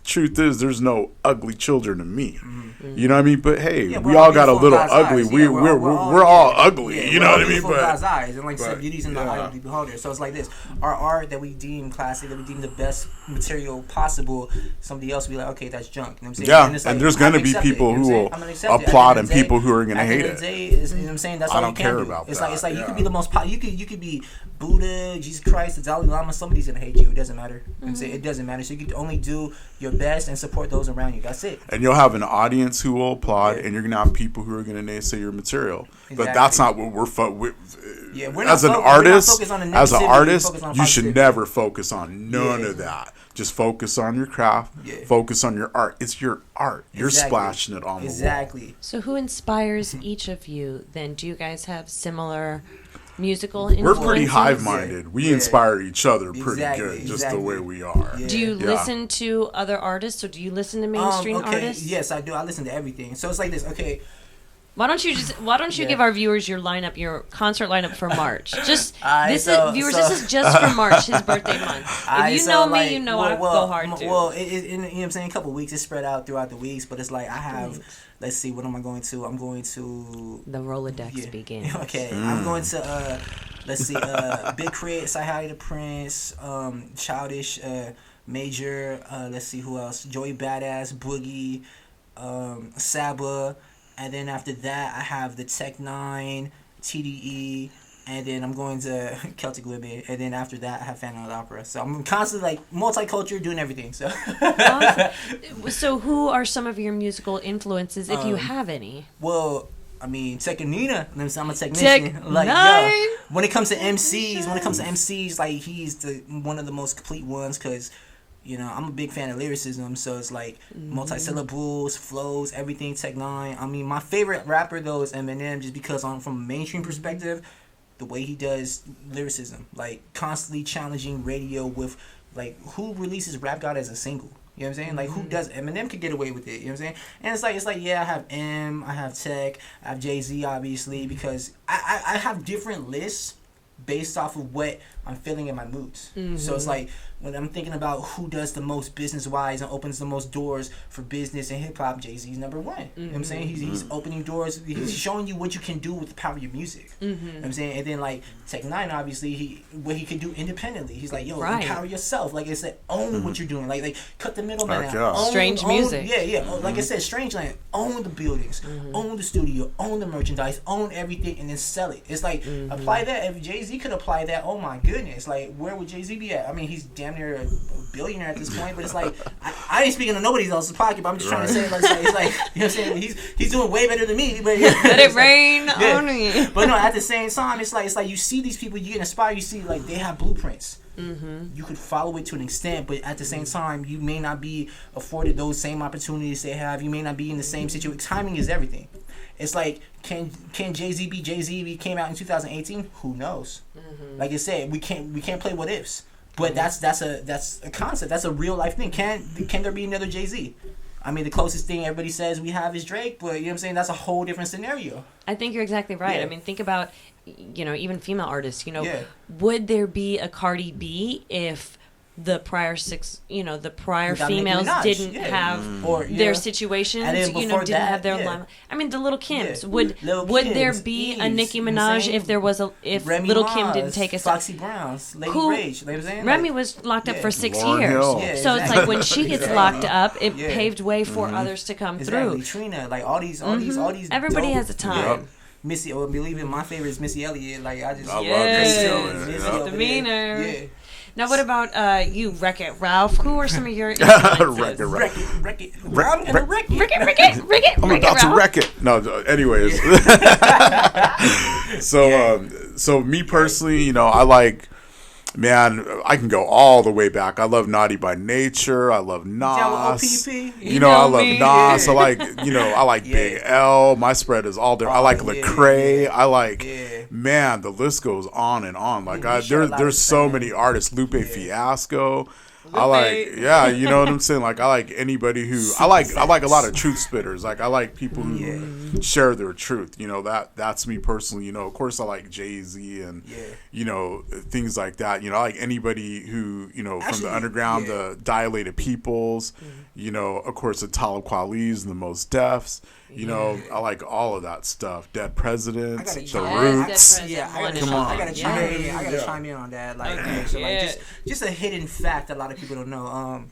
Truth is, there's no ugly children to me. Mm-hmm. You know what I mean? But hey, we all got a little ugly. We're all ugly. Yeah, you know what I mean? But God's eyes, and like I said, beauty's in the eye of the beholder. So it's like this: our art that we deem classic, that we deem the best material possible, somebody else will be like, okay, that's junk. You know what I'm saying? Yeah, and, like, there's gonna be people who will applaud and people who are gonna hate it. You know what I'm saying? That's all you can do. I don't care about that. It's like you could be the most. You could be Buddha, Jesus Christ, the Dalai Lama. Somebody's gonna hate you. It doesn't matter. You know what I'm saying? It doesn't matter. So you can only do your best and support those around you. That's it. And you'll have an audience who will applaud, and you're gonna have people who are gonna naysay your material. Exactly. But that's not what we're as an artist, you should never focus on none of that. Just focus on your craft. Yeah. Focus on your art. It's your art. You're splashing it on the wall. So who inspires each of you then? Do you guys have similar musical influences? We're pretty hive-minded. We inspire each other pretty good, just the way we are. Yeah. Do you listen to other artists, or do you listen to mainstream artists? Yes, I do. I listen to everything. So it's like this. Okay. Why don't you give our viewers your concert lineup for March? This is just for March, his birthday month. If you know me, you know I go hard too. Well, you know what I'm saying? A couple weeks, it's spread out throughout the weeks, but it's like I have. Let's see, what am I going to? I'm going to the Rolodex begins. Okay, I'm going to let's see, Big Crit, Say Hi to Prince, Childish, Major. Let's see who else? Joey Badass, Boogie, Saba. And then after that, I have the Tech 9, TDE, and then I'm going to Celtic Women. And then after that, I have Phantom of the Opera. So I'm constantly like multicultural, doing everything. So, So who are some of your musical influences, if you have any? Well, I mean, Nina. I'm a technician. When it comes to MCs, like he's one of the most complete ones because. I'm a big fan of lyricism, so it's like multi-syllables, flows, everything, Tech 9. I mean, my favorite rapper, though, is Eminem, just because from a mainstream perspective, the way he does lyricism, like constantly challenging radio with, like, who releases Rap God as a single? You know what I'm saying? Like, who does? Eminem could get away with it. You know what I'm saying? And it's like, yeah, I have I have Tech, I have Jay-Z, obviously, because I have different lists based off of what I'm feeling in my moods. So it's like, when I'm thinking about who does the most business-wise and opens the most doors for business and hip-hop, Jay-Z's number one. You know what I'm saying? He's opening doors. He's showing you what you can do with the power of your music. You know what I'm saying? And then, like, Tech 9, obviously, what he could do independently. He's like, yo, empower yourself. Like I said, own what you're doing. Like cut the middleman out. Strange music. Yeah. Like I said, Strangeland. Own the buildings. Own the studio. Own the merchandise. Own everything, and then sell it. It's like, apply that. If Jay-Z could apply that, oh my goodness. Like, where would Jay-Z be at? I mean, he's damn near a billionaire at this point, but it's like I ain't speaking to nobody else's pocket, but I'm just trying to say, like, it's like, you know what I'm saying? He's doing way better than me. But let it rain on me. But no, at the same time, it's like you see these people, you get inspired. You see, like, they have blueprints. You could follow it to an extent, but at the same time, you may not be afforded those same opportunities they have. You may not be in the same situation. Timing is everything. It's like, can Jay-Z be Jay-Z if he came out in 2018? Who knows? Like I said, we can't play what ifs. But that's a concept. That's a real life thing. Can there be another Jay-Z? I mean, the closest thing everybody says we have is Drake, but you know what I'm saying? That's a whole different scenario. I think you're exactly right. Yeah. I mean, think about, even female artists, would there be a Cardi B if the prior the prior Without Nicki females Minaj, didn't yeah. have Or, their yeah. situations, And then before didn't have their yeah. limelight. I mean, the Little Kims. Yeah. Would Lil' there Kims, be a Eves, Nicki you know what I'm Minaj saying? if there was if Remy Little Kim Ma, didn't take a Foxy Browns, Lady Who- Rage, you know what I'm saying? Remy Like, was locked up yeah. for 6 Lauryn years. Hill. Yeah, So it's exactly. like when she gets Exactly. locked up, it Yeah. paved way for others to come Exactly. through. Trina, like all these Everybody dope- has a time. Yeah. Missy, oh, believe it, my favorite is Missy Elliott. Like I just I love Yes. Missy Elliott. Missy Yeah. over there. Demeanor. Yeah. Now, what about you, Wreck-It Ralph? Who are some of your influences? Wreck-It Ralph. Wreck it. I'm gonna wreck it. Wreck it. I'm about to wreck it. No, anyways. So me personally, I like, man, I can go all the way back. I love Naughty by Nature. I love Nas. OPP? I love me. Nas. Yeah. I like Big L. My spread is all there. I like Lecrae. yeah. I like, man, the list goes on and on. Like there's so many artists. Lupe Fiasco. I like, you know what I'm saying? Like, I like anybody who, I like a lot of truth spitters. Like, I like people who share their truth. That's me personally. Of course, I like Jay-Z and, things like that. I like anybody who, from the underground, the Dilated Peoples, of course, the Talib Kweli's and the Most Defs. I like all of that stuff. Dead Presidents, The Roots. Yeah, I gotta chime in on that. Like, just a hidden fact that a lot of people don't know.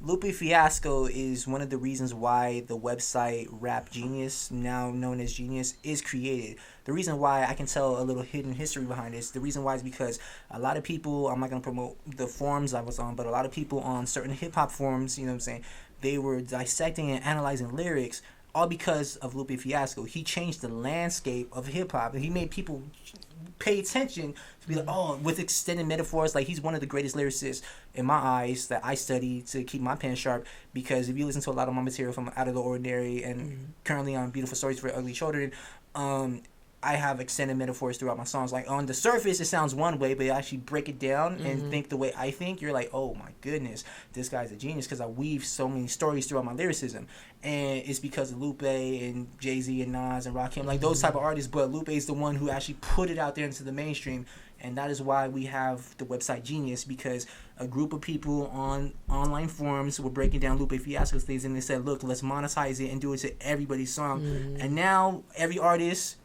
Lupe Fiasco is one of the reasons why the website Rap Genius, now known as Genius, is created. The reason why I can tell a little hidden history behind this, the reason why is because a lot of people, I'm not going to promote the forums I was on, but a lot of people on certain hip-hop forums, you know what I'm saying, they were dissecting and analyzing lyrics all because of Lupe Fiasco. He changed the landscape of hip-hop, and he made people pay attention to be like, oh, with extended metaphors. Like, he's one of the greatest lyricists in my eyes that I study to keep my pen sharp, because if you listen to a lot of my material from Out of the Ordinary and currently on Beautiful Stories for Ugly Children, I have extended metaphors throughout my songs. Like, on the surface, it sounds one way, but actually break it down and think the way I think, you're like, oh my goodness, this guy's a genius, because I weave so many stories throughout my lyricism. And it's because of Lupe and Jay-Z and Nas and Rakim, like those type of artists, but Lupe is the one who actually put it out there into the mainstream. And that is why we have the website Genius, because a group of people on online forums were breaking down Lupe Fiasco's things, and they said, look, let's monetize it and do it to everybody's song. And now every artist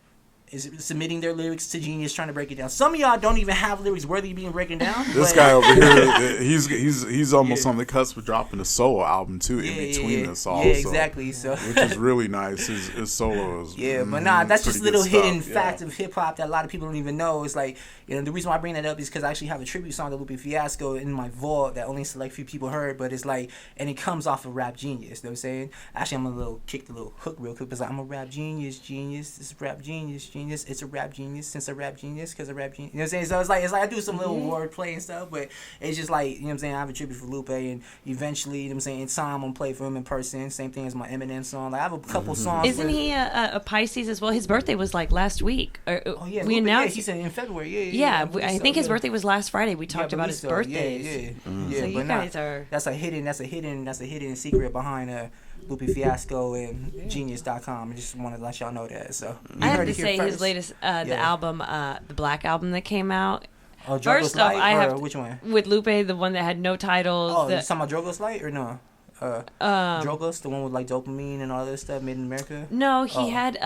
is submitting their lyrics to Genius, trying to break it down. Some of y'all don't even have lyrics worthy of being broken down. This guy over here, he's almost on the cusp of dropping a solo album too, in between this all. Yeah, exactly. So which is really nice. His solo is but nah, that's just a little hidden stuff. fact of hip hop that a lot of people don't even know. It's like, the reason why I bring that up is because I actually have a tribute song to Lupe Fiasco in my vault that only select few people heard, but it's like, and it comes off of Rap Genius. You know what I'm saying? Actually, I'm gonna kick the little hook real quick, because I'm a rap genius. This is rap genius. It's a rap genius since a rap genius, because a rap genius. You know what I'm saying? So it's like I do some little wordplay and stuff, but it's just like, you know what I'm saying, I have a tribute for Lupe, and eventually, you know what I'm saying, in time I'm gonna play for him in person. Same thing as my Eminem song. Like, I have a couple songs. Isn't he a Pisces as well? His birthday was like last week. We Lupe, announced. He said in February. I think his birthday was last Friday. We talked about his birthdays. Yeah, So you guys are. That's a hidden secret behind Lupe Fiasco and Genius.com. I just want to let y'all know that. So I have to say, his latest, the album, the Black album that came out. Oh, First off, I have which one? With Lupe, the one that had no titles. Oh, you talking about Drogos Light or no? Drogos, the one with like dopamine and all that stuff, Made in America. No, he had.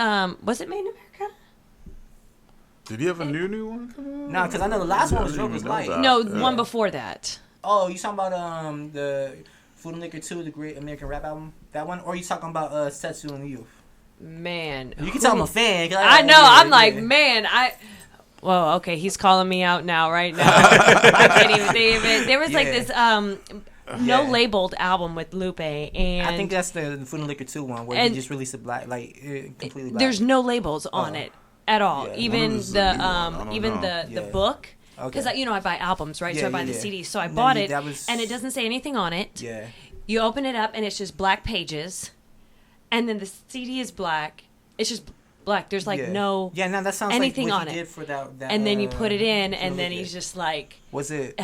Was it Made in America? Did he have a new one coming out? Nah, because I know the last one was Drogos Light. No, one before that. Oh, you talking about the Food and Liquor 2, the Great American Rap album? That one? Or you talking about Setsu and the Youth? Man. You can tell I'm a fan. I know. I'm like, man, well, okay, he's calling me out now, right now. I can't even think of it. There was like this no labeled album with Lupe, and I think that's the Food and Liquor 2 one, where he just released a completely black. There's no labels on it at all. Yeah. Even the book. Because I buy albums, right? So I buy the CDs. So I bought it, and it doesn't say anything on it. Yeah. You open it up, and it's just black pages, and then the CD is black. It's just black. There's no that sounds anything like what on he it. did for that, and then you put it in, and then he's just like, was it?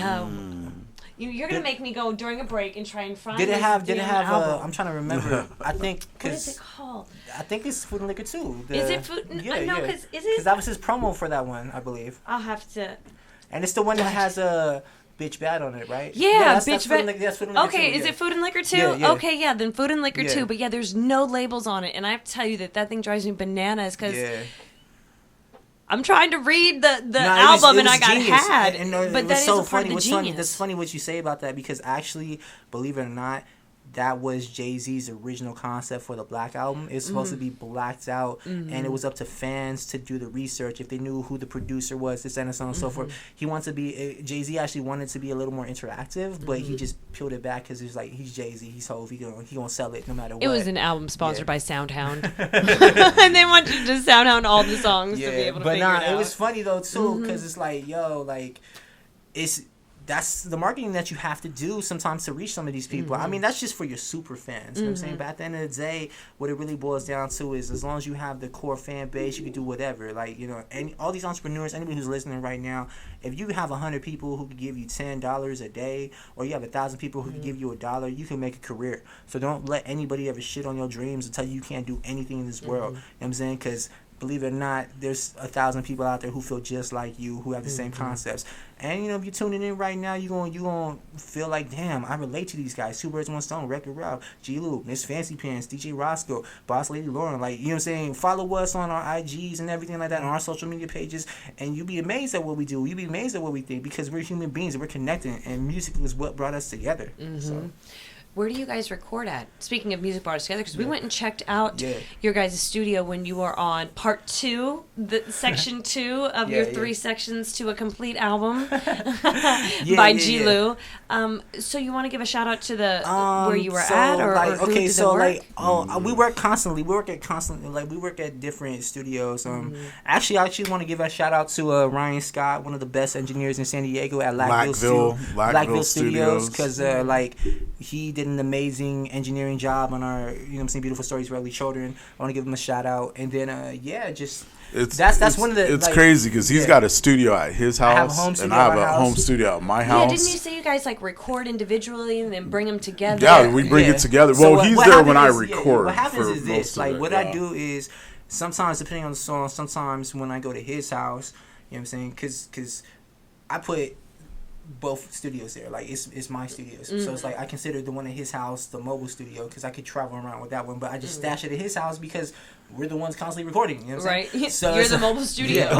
You're gonna make me go during a break and try and find. Did it have? album. I'm trying to remember. I think what is it called? I think it's Food and Liquor 2. Is it Food? Yeah, no, because is it? Because that was his promo for that one, I believe. I'll have to. And it's the one that has Bitch Bad on it, right? Yeah, that's Bitch Food and Bad. Liquor- that's Food and Liquor Okay, too, is yeah. it Food and Liquor too? Yeah. Okay, yeah, then Food and Liquor Yeah. too. But yeah, there's no labels on it, and I have to tell you that thing drives me bananas because I'm trying to read the album and I got genius. had. And, but it that was is so a part funny. of the What's genius. funny? That's funny what you say about that because actually, believe it or not, that was Jay-Z's original concept for the Black Album. It's supposed to be blacked out, and it was up to fans to do the research if they knew who the producer was, this and so on and so forth. He wanted to be Jay-Z actually wanted to be a little more interactive, but he just peeled it back because he's like he's Jay-Z, he's Hov, he gonna sell it no matter what. It was an album sponsored by Soundhound, and they want you to Soundhound all the songs to be able to figure it out. It was funny though too because it's like that's the marketing that you have to do sometimes to reach some of these people. I mean, that's just for your super fans. You know what I'm saying? But at the end of the day, what it really boils down to is as long as you have the core fan base, you can do whatever. Like, and all these entrepreneurs, anybody who's listening right now, if you have 100 people who could give you $10 a day, or you have 1,000 people who could give you $1, you can make a career. So don't let anybody ever shit on your dreams and tell you can't do anything in this world. You know what I'm saying? Because believe it or not, there's 1,000 people out there who feel just like you, who have the same concepts. And if you're tuning in right now, you're gonna feel like, damn, I relate to these guys. 2BIRDS1STONE, Record Rob, G Lou, Miss Fancy Pants, DJ Roscoe, Boss Lady Lauren. Like, you know what I'm saying? Follow us on our IGs and everything like that, on our social media pages, and you'll be amazed at what we do. You'll be amazed at what we think because we're human beings and we're connected, and music is what brought us together. So. Where do you guys record at? Speaking of music bars together, because we went and checked out your guys' studio when you were on part 2, section 2 of your 3 sections to a complete album by G Lou. So you want to give a shout out to the where you were at, or who did the work? We work constantly. We work at different studios. Actually, I want to give a shout out to Ryan Scott, one of the best engineers in San Diego at Lackville Studios, because he did an amazing engineering job on our, Beautiful Stories for Ugly Children. I want to give him a shout out. And then, that's one of the. It's crazy because he's got a studio at his house, and I have a home studio at my house. Yeah, didn't you say you guys record individually and then bring them together? Yeah, we bring it together. Well, he's there when I record. What happens is this: what I do is sometimes, depending on the song, sometimes when I go to his house, you know what I'm saying, because I put both studios there. It's my studios. So it's I consider the one at his house the mobile studio because I could travel around with that one, but I just stash it at his house because we're the ones constantly recording. You know what I'm saying? Right. So you're the mobile studio.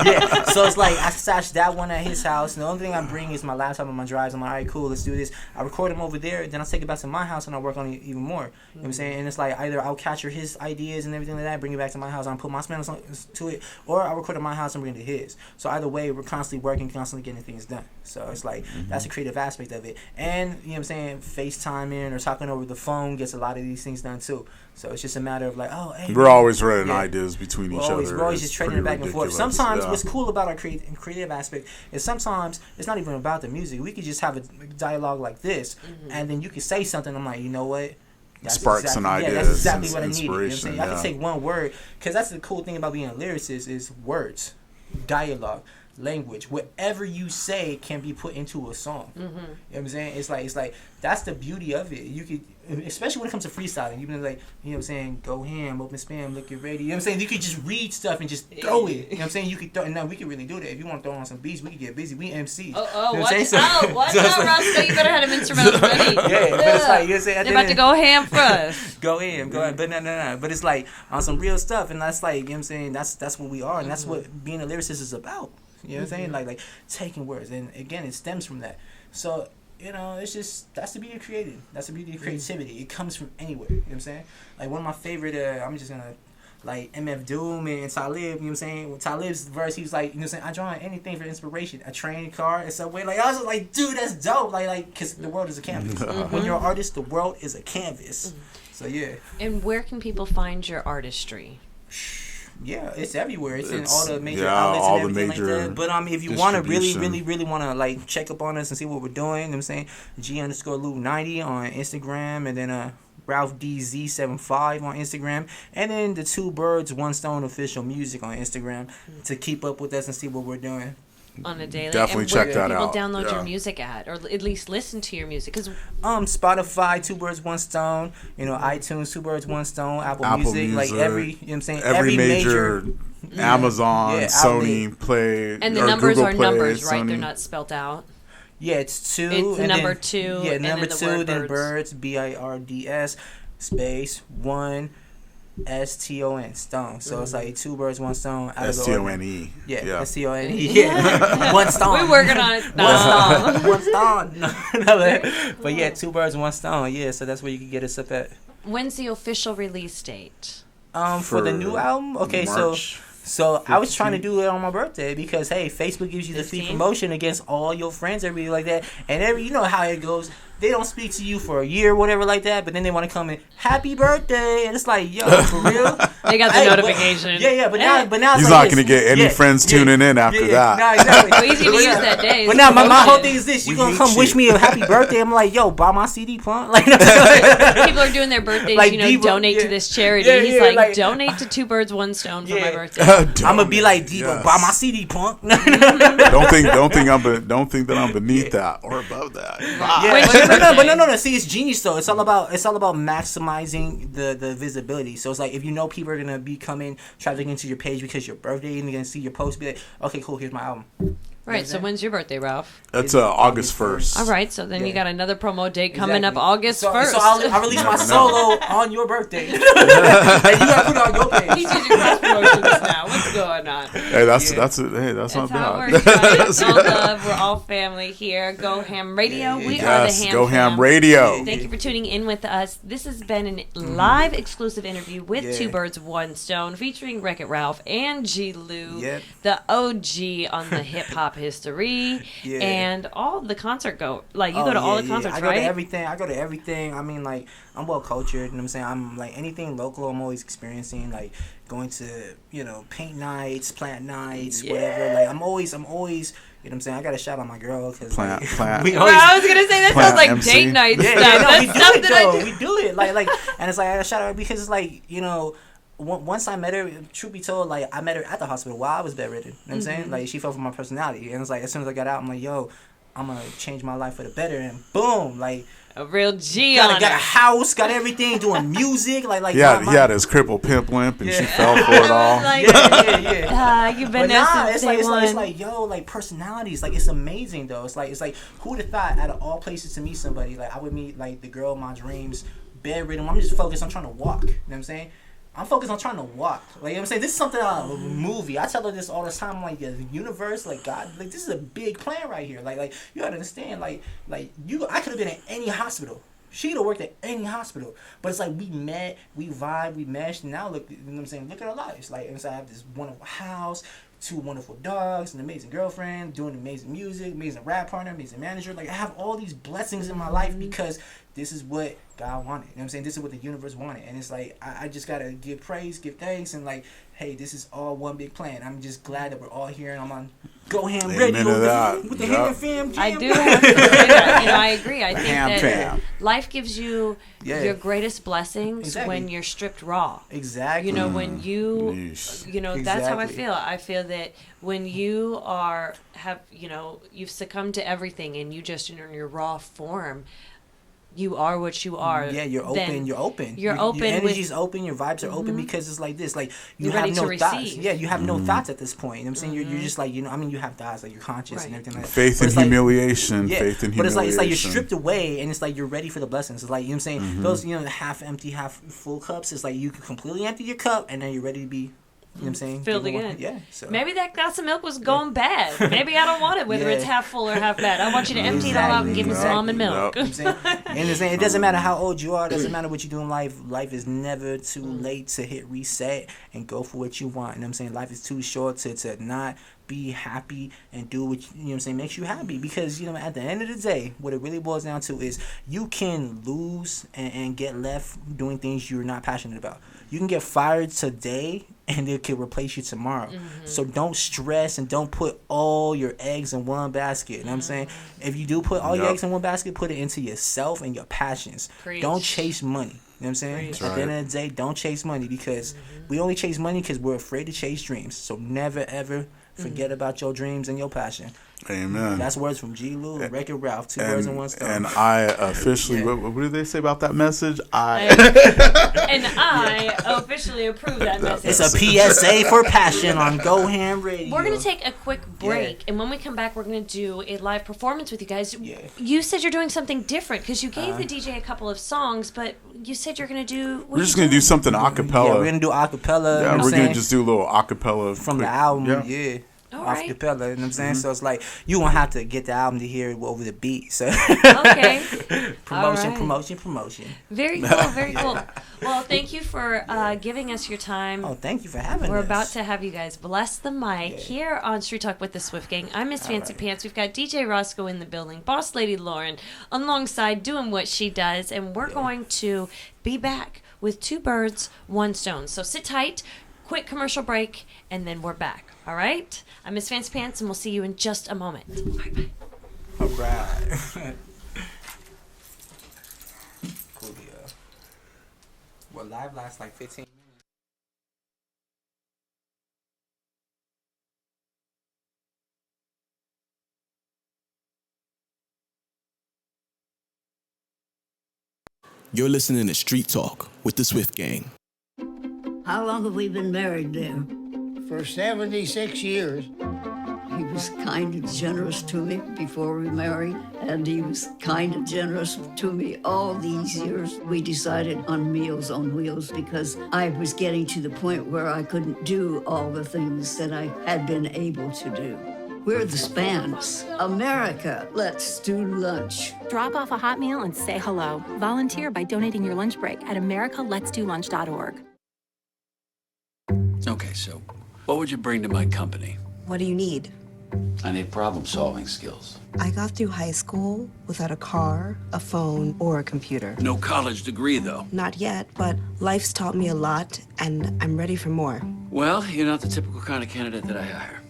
Yeah. So it's I stash that one at his house, and the only thing I bring is my laptop and my drives. I'm like, all right, cool, let's do this. I record them over there, then I take it back to my house and I work on it even more. You know what I'm saying? And it's either I'll capture his ideas and everything like that, bring it back to my house, and put my spin to it, or I'll record at my house and bring it to his. So either way, we're constantly working, constantly getting things done. So it's that's a creative aspect of it. And, you know what I'm saying, FaceTiming or talking over the phone gets a lot of these things done too. So it's just a matter of hey. We're always running ideas between each other. We're always just trading it back and forth. Sometimes what's cool about our creative aspect is sometimes it's not even about the music. We could just have a dialogue like this, and then you could say something. I'm like, you know what? Sparks an idea. That's exactly what I needed. You know what I'm saying? Yeah. I can take one word, because that's the cool thing about being a lyricist is words, dialogue, language. Whatever you say can be put into a song. You know what I'm saying? It's like that's the beauty of it. You could, especially when it comes to freestyling, you can you know what I'm saying, go ham, open spam, look your radio. You know what I'm saying? You could just read stuff and just throw it. You know what I'm saying? You could throw, and now we can really do that. If you want to throw on some beats, we can get busy. We MC. You know watch out, Roscoe. You better have them instrumentals ready. But it's you know what I'm saying? They're about to go ham for us. Go ham. But no. But it's on some real stuff, and that's you know what I'm saying? That's what we are, and that's what being a lyricist is about. You know what I'm saying? Like taking words, and again, it stems from that. So it's just that's the beauty of creating. That's the beauty of creativity. It comes from anywhere. You know what I'm saying? One of my favorite. I'm just gonna MF Doom and Talib. You know what I'm saying? With Talib's verse, he was you know what I'm saying? I draw on anything for inspiration. A train, car, a subway. I was like, dude, that's dope. Because the world is a canvas. When you're an artist, the world is a canvas. So yeah. And where can people find your artistry? Yeah, it's everywhere. It's in all the major outlets and everything like that. But if you want to really want to check up on us and see what we're doing, you know what I'm saying? G_Luke90 on Instagram, and then Ralph DZ75 on Instagram, and then the 2BIRDS1STONE official music on Instagram to keep up with us and see what we're doing. On a daily. Definitely check that out. People download your music at, or at least listen to your music, because Spotify 2BIRDS1STONE, iTunes 2BIRDS1STONE, Apple Music, every you know what I'm saying, every major Amazon, Sony, Play, and the or numbers Google are Play, numbers, right? Sony. They're not spelt out. Yeah, it's 2. It's the and number then, 2. Yeah, and number then 2, the then word birds, BIRDS, space 1. STON stone. So it's like 2 birds, 1 stone. STONE. Yeah, STONE. Yeah, 1 stone. We're working on it. One stone. But yeah, 2 birds, 1 stone. Yeah, so that's where you can get us up at. When's the official release date? For the new album. Okay, March so I was trying to do it on my birthday because hey, Facebook gives you the free 15? promotion against all your friends, everybody like that, and you know how it goes. They don't speak to you for a year, whatever, like that. But then they want to come in, happy birthday, and it's like, yo, for real. They got the notification. But now he's it's not like gonna get any friends tuning in after that. No, exactly. Well, he's gonna use that day. But now my whole thing is this: you gonna come wish me a happy birthday? I'm like, yo, buy my CD, punk. Like, people are doing their birthdays. Like Diva, donate to this charity. Yeah, he's yeah, like, donate to 2 birds, 1 stone for my birthday. I'm gonna be like Diva, buy my CD, punk. don't think that I'm beneath that or above that. But no. See, it's genius though. It's all about maximizing the visibility. So it's like if you know people are gonna be coming trafficking into your page because your birthday and they're gonna see your post, be like, okay, cool, here's my album. Right. So when's your birthday, Ralph? That's August 1st. All right. So then you got another promo date coming up August 1st. So I'll release my solo on your birthday. And you gotta put it on your page. He's using cross promotions now. What's going on? Hey, that's not how bad. it works, right? It's all love. We're all family here. Go Ham Radio. We are the Ham Go Ham Fam. Radio. Thank you for tuning in with us. This has been a live exclusive interview with 2 Birds, 1 Stone, featuring Wreck-It Ralph and G. Lou, the OG on the hip hop history. And all the concert go you go to all the concerts, I right? I go to everything. I mean, like, I'm well cultured, you know what I'm saying? I'm like anything local I'm always experiencing, like going to, paint nights, plant nights, whatever. Like I'm always, you know what I'm saying? I got to shout out my girl because plant. I was gonna say that sounds like MC. date night stuff. No, we That's do something it though. We do it like, and it's like I got to shout out because it's like, once I met her, truth be told, like I met her at the hospital while I was bedridden. You know what I'm saying? Like she fell for my personality, and it's like as soon as I got out, I'm like, yo, I'm gonna change my life for the better, and boom, like a real G got a house, got everything, doing music, like he had his crippled pimp limp, and she fell for it all. You've been there since day one. It's like yo, like personalities, like it's amazing though. It's like who would have thought out of all places to meet somebody like I would meet like the girl of my dreams, bedridden. I'm just focused on trying to walk. You know what I'm saying? I'm focused on trying to walk. Like, you know what I'm saying? This is something out of a movie. I tell her this all the time. I'm like, the universe, like, God, like, this is a big plan right here. Like, you gotta understand, I could have been in any hospital. She could have worked at any hospital. But it's like, we met, we vibed, we meshed, and now look, you know what I'm saying? Look at our lives. Like, I have this wonderful house, 2 wonderful dogs, an amazing girlfriend, doing amazing music, amazing rap partner, amazing manager. Like, I have all these blessings in my life because this is what God wanted. You know what I'm saying? This is what the universe wanted. And it's like, I just got to give praise, give thanks, and like, hey, this is all one big plan. I'm just glad that we're all here and I'm on Go Ham Radio with the Ham Fam. I do have to say that. I agree. I think that Fam. life gives you your greatest blessings when you're stripped raw. Exactly. When you, that's how I feel. I feel that when you you've succumbed to everything and you just in your raw form, you are what you are. Yeah, you're open. You're open. Your energy's open. Your vibes are open because it's like this. Like you have no thoughts. Yeah, you have no thoughts at this point. You know what I'm saying? You're just like you have thoughts. Like you're conscious and everything like that. Faith and humiliation. Faith and humiliation. But it's like you're stripped away and it's like you're ready for the blessings. It's like you know what I'm saying. Those half empty, half full cups. It's like you can completely empty your cup and then you're ready to be. You know what I'm saying? Filled again. Yeah. So. Maybe that glass of milk was going bad. Maybe I don't want it, whether it's half full or half bad. I want you to empty it all out and give me some almond milk. And it doesn't matter how old you are. It doesn't matter what you do in life. Life is never too late to hit reset and go for what you want. You know what I'm saying? Life is too short to not be happy and do what you know what I'm saying makes you happy, because at the end of the day what it really boils down to is you can lose and get left doing things you're not passionate about. You can get fired today and it can replace you tomorrow. So don't stress and don't put all your eggs in one basket. You know what I'm saying? If you do put all your eggs in one basket, put it into yourself and your passions. Preach. Don't chase money. You know what I'm saying? Preach. At the end of the day, don't chase money, because we only chase money because we're afraid to chase dreams. So never ever forget about your dreams and your passion. Amen. That's words from G. Lou, Wreck-It Ralph, two birds in one stone. And I officially, what do they say about that message? I officially approve that message. It's a PSA for passion on Go Ham Radio. We're going to take a quick break, and when we come back, we're going to do a live performance with you guys. You said you're doing something different, because you gave the DJ a couple of songs, but you said you're going to do... We're just going to do something a cappella. Yeah, we're going to do a cappella. Yeah, we're going to just do a little a cappella. From the album, off right. cappella, you know what I'm saying? So it's like, you won't have to get the album to hear it over the beat. So Okay. Promotion. Very cool, very cool. Well, thank you for giving us your time. Oh, thank you for having We're us. about to have you guys bless the mic here on Street Talk with the Swift Gang. I'm Miss Fancy Pants. We've got DJ Roscoe in the building, Boss Lady Lauren alongside doing what she does, and we're going to be back with 2 birds, 1 stone. So sit tight, quick commercial break, and then we're back. All right? I'm Miss Fancy Pants, and we'll see you in just a moment. Bye-bye. All right. Cool deal. Well, live lasts like 15 minutes. You're listening to Street Talk with the Swift Gang. How long have we been married, dear? For 76 years. He was kind and generous to me before we married, and he was kind and generous to me all these years. We decided on Meals on Wheels because I was getting to the point where I couldn't do all the things that I had been able to do. We're the Spans. America, let's do lunch. Drop off a hot meal and say hello. Volunteer by donating your lunch break at americaletsdolunch.org. Okay, so what would you bring to my company? What do you need? I need problem-solving skills. I got through high school without a car, a phone, or a computer. No college degree, though. Not yet, but life's taught me a lot, and I'm ready for more. Well, you're not the typical kind of candidate that I hire.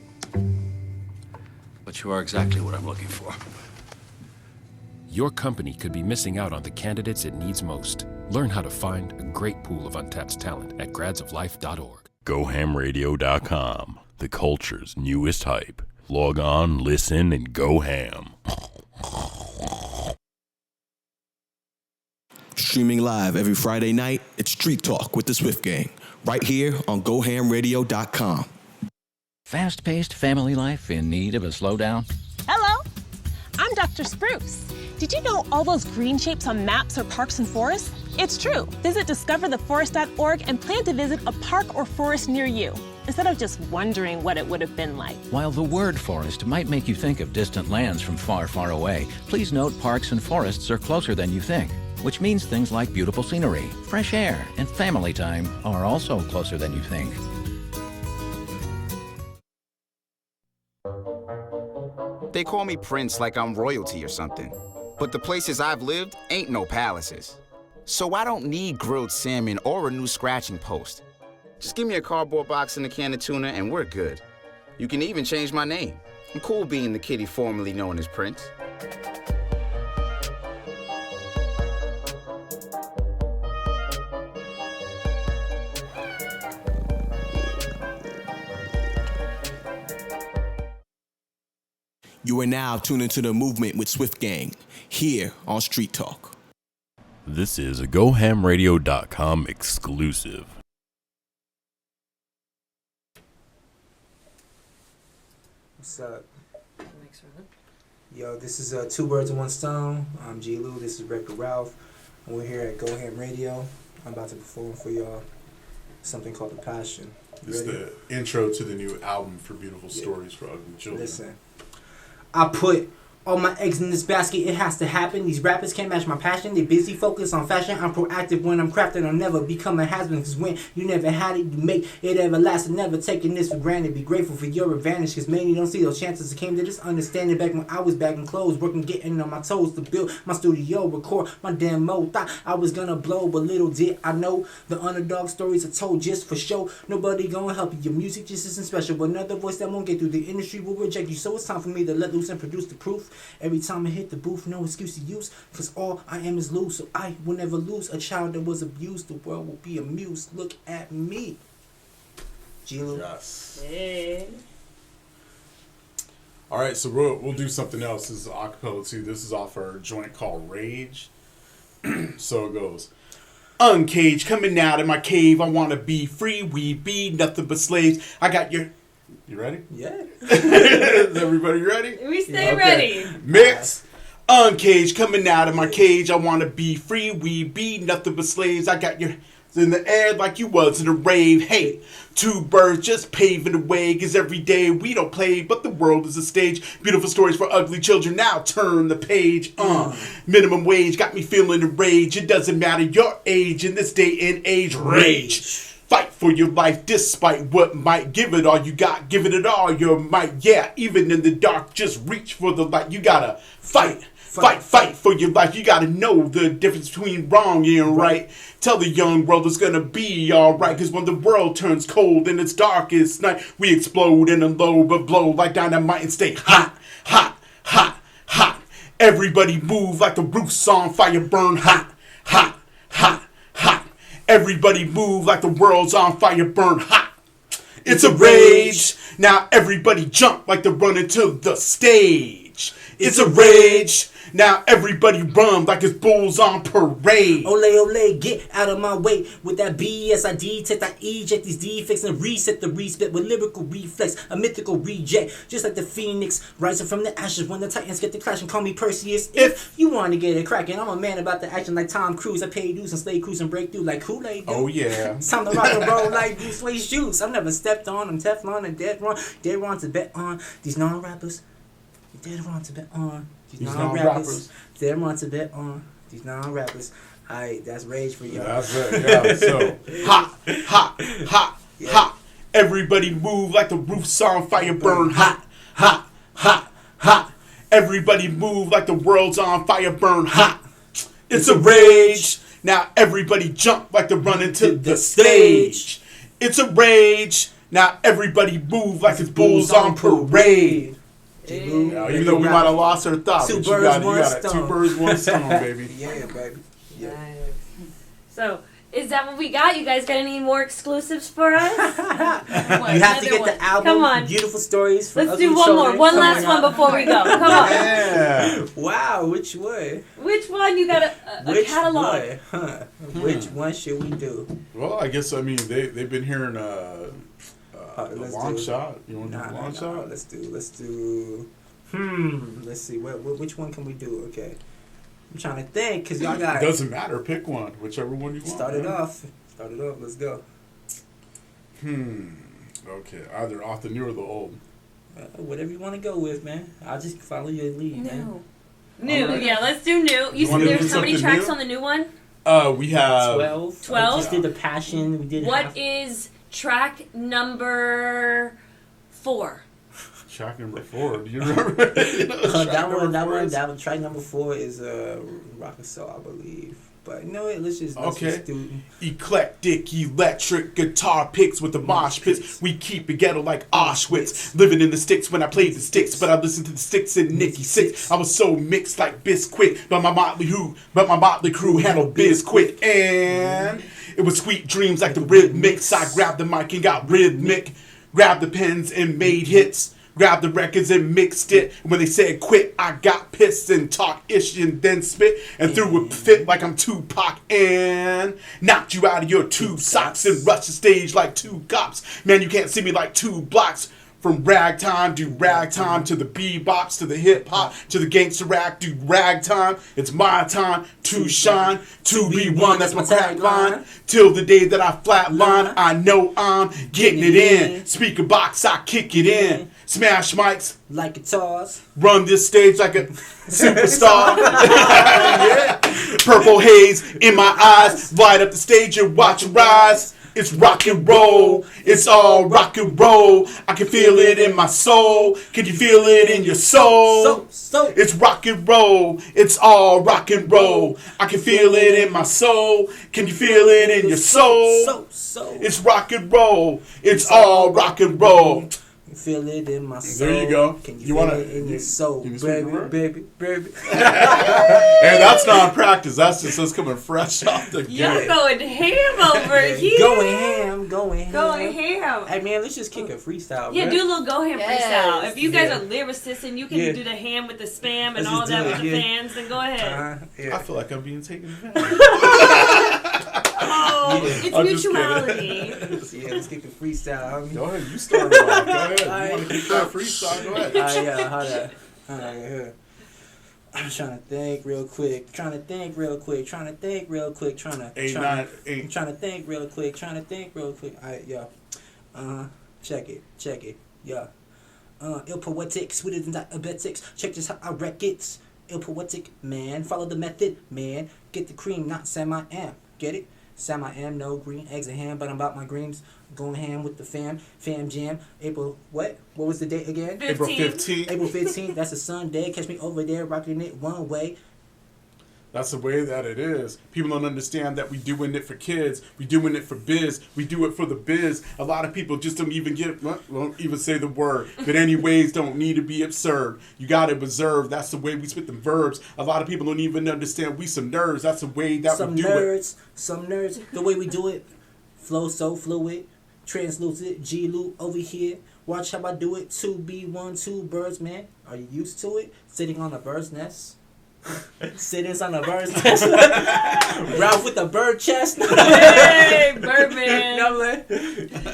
But you are exactly what I'm looking for. Your company could be missing out on the candidates it needs most. Learn how to find a great pool of untapped talent at gradsoflife.org. GoHamRadio.com, the culture's newest hype. Log on, listen, and go ham. Streaming live every Friday night, it's Street Talk with the Swift Gang, right here on GoHamRadio.com. Fast-paced family life in need of a slowdown? Hello, I'm Dr. Spruce. Did you know all those green shapes on maps are parks and forests? It's true. Visit discovertheforest.org and plan to visit a park or forest near you, instead of just wondering what it would have been like. While the word forest might make you think of distant lands from far, far away, please note parks and forests are closer than you think, which means things like beautiful scenery, fresh air, and family time are also closer than you think. They call me Prince like I'm royalty or something. But the places I've lived ain't no palaces. So I don't need grilled salmon or a new scratching post. Just give me a cardboard box and a can of tuna and we're good. You can even change my name. I'm cool being the kitty formerly known as Prince. You are now tuned into the movement with Swift Gang, here on Street Talk. This is a GoHamRadio.com exclusive. What's up? Yo, this is 2 Birds and 1 Stone. I'm G. Lou. This is Wreck-It Ralph. And we're here at Go Ham Radio. I'm about to perform for y'all something called The Passion. It's the intro to the new album for Beautiful Stories for Ugly Children. Listen. I put all my eggs in this basket, it has to happen. These rappers can't match my passion. They busy focused on fashion. I'm proactive when I'm crafting. I'll never become a has-been. Cause when you never had it, you make it everlasting. Never taking this for granted. Be grateful for your advantage. Cause many don't see those chances. I came to this understanding back when I was back in clothes. Working, getting on my toes to build my studio. Record my demo. Thought I was gonna blow, but little did I know. The underdog stories are told just for show. Nobody gonna help you. Your music just isn't special. But another voice that won't get through. The industry will reject you. So it's time for me to let loose and produce the proof. Every time I hit the booth, no excuse to use, cause all I am is loose, so I will never lose. A child that was abused, the world will be amused. Look at me. G-Lo. Yes. Hey. All right, so we'll do something else. This is acapella too. This is off our joint called Rage. So it goes. Uncaged, coming out of my cave. I want to be free. We be nothing but slaves. I got your... You ready? Yeah. Is everybody ready? We stay ready. Mix. Uncaged, coming out of my cage. I want to be free. We be nothing but slaves. I got your... in the air like you was in a rave. Hey, two birds just paving the way, 'cause every day we don't play, but the world is a stage. Beautiful stories for ugly children, now turn the page. Minimum wage got me feeling the rage. It doesn't matter your age, in this day and age, rage. Fight for your life despite what might. Give it all you got, give it all your might. Yeah, even in the dark, just reach for the light. You gotta fight. Fight for your life. You gotta know the difference between wrong and right. Tell the young world it's gonna be alright. 'Cause when the world turns cold in its darkest night, we explode and unload but blow like dynamite and stay hot, hot, hot, hot. Everybody move like the roof's on fire, burn hot, hot, hot, hot. Everybody move like the world's on fire, burn hot. It's a rage. Now everybody jump like they're running to the stage. It's a rage. Now everybody run like it's bulls on parade. Ole, ole, get out of my way with that BS. I detect, I eject these defects and reset the respect with lyrical reflex, a mythical reject. Just like the phoenix rising from the ashes when the titans get the clash and call me Perseus. If you want to get it cracking, I'm a man about the action like Tom Cruise. I pay dues and slay cruise and break through like Kool-Aid. Oh yeah. It's time to rock and roll like Bruce Suede shoes. I've never stepped on, I'm Teflon and dead wrong. Dead wrong to bet on these non-rappers. Dead wrong to bet on. These non-rappers, they're on to bet on these non-rappers. Alright, that's rage for y'all. That's it, yeah. So, hot, hot, hot, hot. Everybody move like the roof's on fire, burn hot, hot, hot, hot. Everybody move like the world's on fire, burn hot. It's a rage. Now everybody jump like they're running to the stage. It's a rage. Now everybody move like it's bulls on parade. Even though we might have lost our thought, Two but birds, you got it. 2 birds, 1 stone, baby. Yeah, baby. Yeah. So, is that what we got? You guys got any more exclusives for us? You have to get the album. Come on. Beautiful Stories. For Let's do one more. One last one before we go. Come on. Yeah. Wow, which one? Which one? You got a catalog. One? Huh. Which one should we do? Well, I guess, I mean, they've been hearing a long shot. You want to do a long shot? Let's do. Let's see. Which one can we do? Okay. I'm trying to think because y'all got. It doesn't matter. Pick one. Whichever one you want. Start it off. Let's go. Okay. Either off the new or the old. Whatever you want to go with, man. I'll just follow your lead, man. New. Right. Yeah, let's do new. You said there's how many tracks on the new one? We have 12. 12. We just did the Passion. We did. What is track number 4? Track number 4. Do you remember? that one. Track number 4 is Rock and Soul, I believe. But you know what? Let's just do eclectic, electric guitar picks with the mosh pits. We keep it ghetto like Auschwitz. Living in the sticks when I played the sticks, but I listened to the sticks in Nicky Six. I was so mixed like Bisquick, but my motley crew handled biz quick, and it was sweet dreams like the rhythmics. I grabbed the mic and got rhythmic, grabbed the pens and made hits. Grabbed the records and mixed it. When they said quit, I got pissed and talk ish and then spit and threw a fit like I'm Tupac and knocked you out of your tube socks and rushed the stage like 2 cops. Man, you can't see me like 2 blocks. From ragtime to ragtime to the bebops to the hip hop to the gangster rap to ragtime. It's my time to shine, to be one. That's my tagline. Till the day that I flatline, I know I'm getting it in. Speaker box, I kick it in. Smash mics like guitars. Run this stage like a superstar. Purple haze in my eyes. Light up the stage and watch it rise. It's rock and roll. It's all rock and roll. I can feel it in my soul. Can you feel it in your soul? It's rock and roll. It's all rock and roll. I can feel it in my soul. Can you feel it in your soul? It's rock and roll. It's all rock and roll. Feel it in my soul. There you go. Can you, You feel wanna- it in you- your soul? can you speak Baby, the word? baby, baby. Hey, that's not practice. That's just us coming fresh off the You're gate. going ham over here. Going ham, going ham. Going ham. Hey man, let's just kick a freestyle. Yeah, bro. do a little go ham Yes. freestyle. If you guys Yeah. are lyricists and you can Yeah. do the ham with the spam and Let's all just that do with it, the yeah. fans, then go ahead. I feel like I'm being taken advantage. Oh, it's I'm just mutuality. Yeah, let's kick a freestyle. Homie. Go ahead, you start it off. Go ahead. You want to kick that freestyle? Go ahead. Yeah, hold up. Here. I'm trying to think real quick. Eight, Trying to think real quick. Alright, yeah. Check it. Yeah. Ill poetic, sweeter than diabetics. Check this how I wreck it. Ill poetic, man. Follow the method, man. Get the cream, not Sam I am. Get it? Sam I am, no green eggs and ham, but I'm about my greens. Going ham with the fam jam. April, what? What was the date again? 15. April 15th. April 15th. That's a Sunday. Catch me over there rocking it one way. That's the way that it is. People don't understand that we doing it for kids. We doing it for biz. We do it for the biz. A lot of people just don't even won't even say the word. But anyways, don't need to be absurd. You got to observe. That's the way we spit the verbs. A lot of people don't even understand we some nerds. That's the way that we do it. Some nerds. The way we do it. Flow so fluid. Translucent. G-loop over here. Watch how I do it. 2B1, 2BIRDS, man. Are you used to it? Sitting on a bird's nest. Sittings on a bird's nest. Ralph with the bird chest. Hey, Birdman.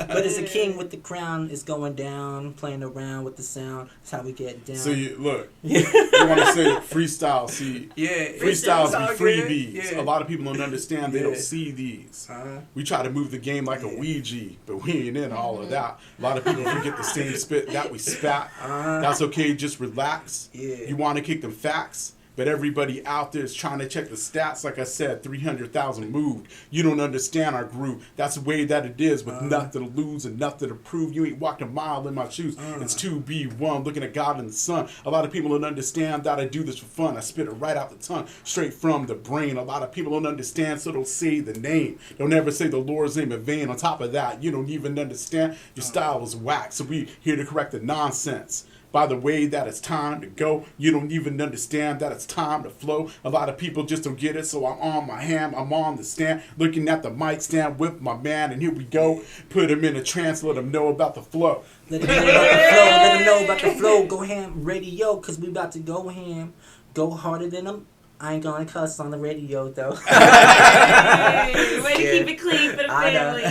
But it's a king with the crown. It's going down, playing around with the sound. That's how we get down. So you look, you want to say freestyle. See, freestyles be freebies. Yeah. A lot of people don't understand. They don't see these. We try to move the game like a Ouija, but we ain't in all of that. A lot of people forget the same spit that we spat. That's okay. Just relax. You want to kick them facts. But everybody out there is trying to check the stats. Like I said, 300,000 moved. You don't understand our groove. That's the way that it is with nothing to lose and nothing to prove. You ain't walked a mile in my shoes. It's 2B1, looking at God in the sun. A lot of people don't understand that I do this for fun. I spit it right out the tongue, straight from the brain. A lot of people don't understand, so don't say the name. Don't ever say the Lord's name in vain. On top of that, you don't even understand. Your style is whack, so we here to correct the nonsense. By the way that it's time to go, you don't even understand that it's time to flow. A lot of people just don't get it, so I'm on my ham, I'm on the stand, looking at the mic stand with my man, and here we go. Put him in a trance, let him know about the flow. Let him know about the flow, let him know about the flow. Go ham radio, cause we about to go ham. Go harder than them. I ain't gonna cuss on the radio though. Hey, way to keep it clean for the family.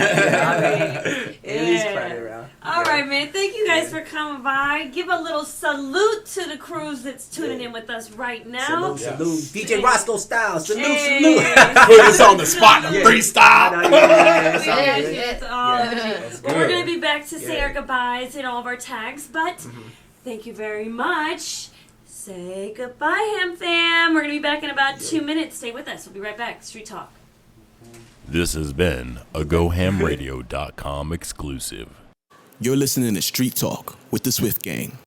All right, man. Thank you guys for coming by. Give a little salute to the crews that's tuning in with us right now. Salute. DJ Roscoe style. Salute. Put us on the spot in freestyle. We're going to be back to say our goodbyes in all of our tags, but thank you very much. Say goodbye, Ham Fam. We're going to be back in about 2 minutes. Stay with us. We'll be right back. Street Talk. This has been a GoHamRadio.com exclusive. You're listening to Street Talk with the Swift Gang.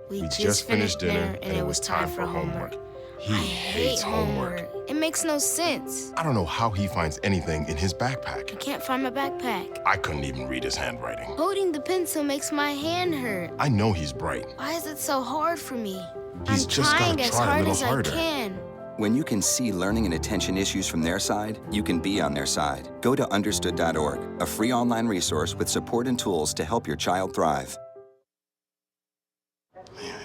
We just finished dinner and it was time for homework. He hates homework. It makes no sense. I don't know how he finds anything in his I backpack. can't find my backpack. I couldn't even read his handwriting. Holding the pencil makes my hand hurt. I know he's bright. Why is it so hard for me? He's I'm just trying gotta as try a hard little as harder. I can. When you can see learning and attention issues from their side, you can be on their side. Go to understood.org, a free online resource with support and tools to help your child thrive.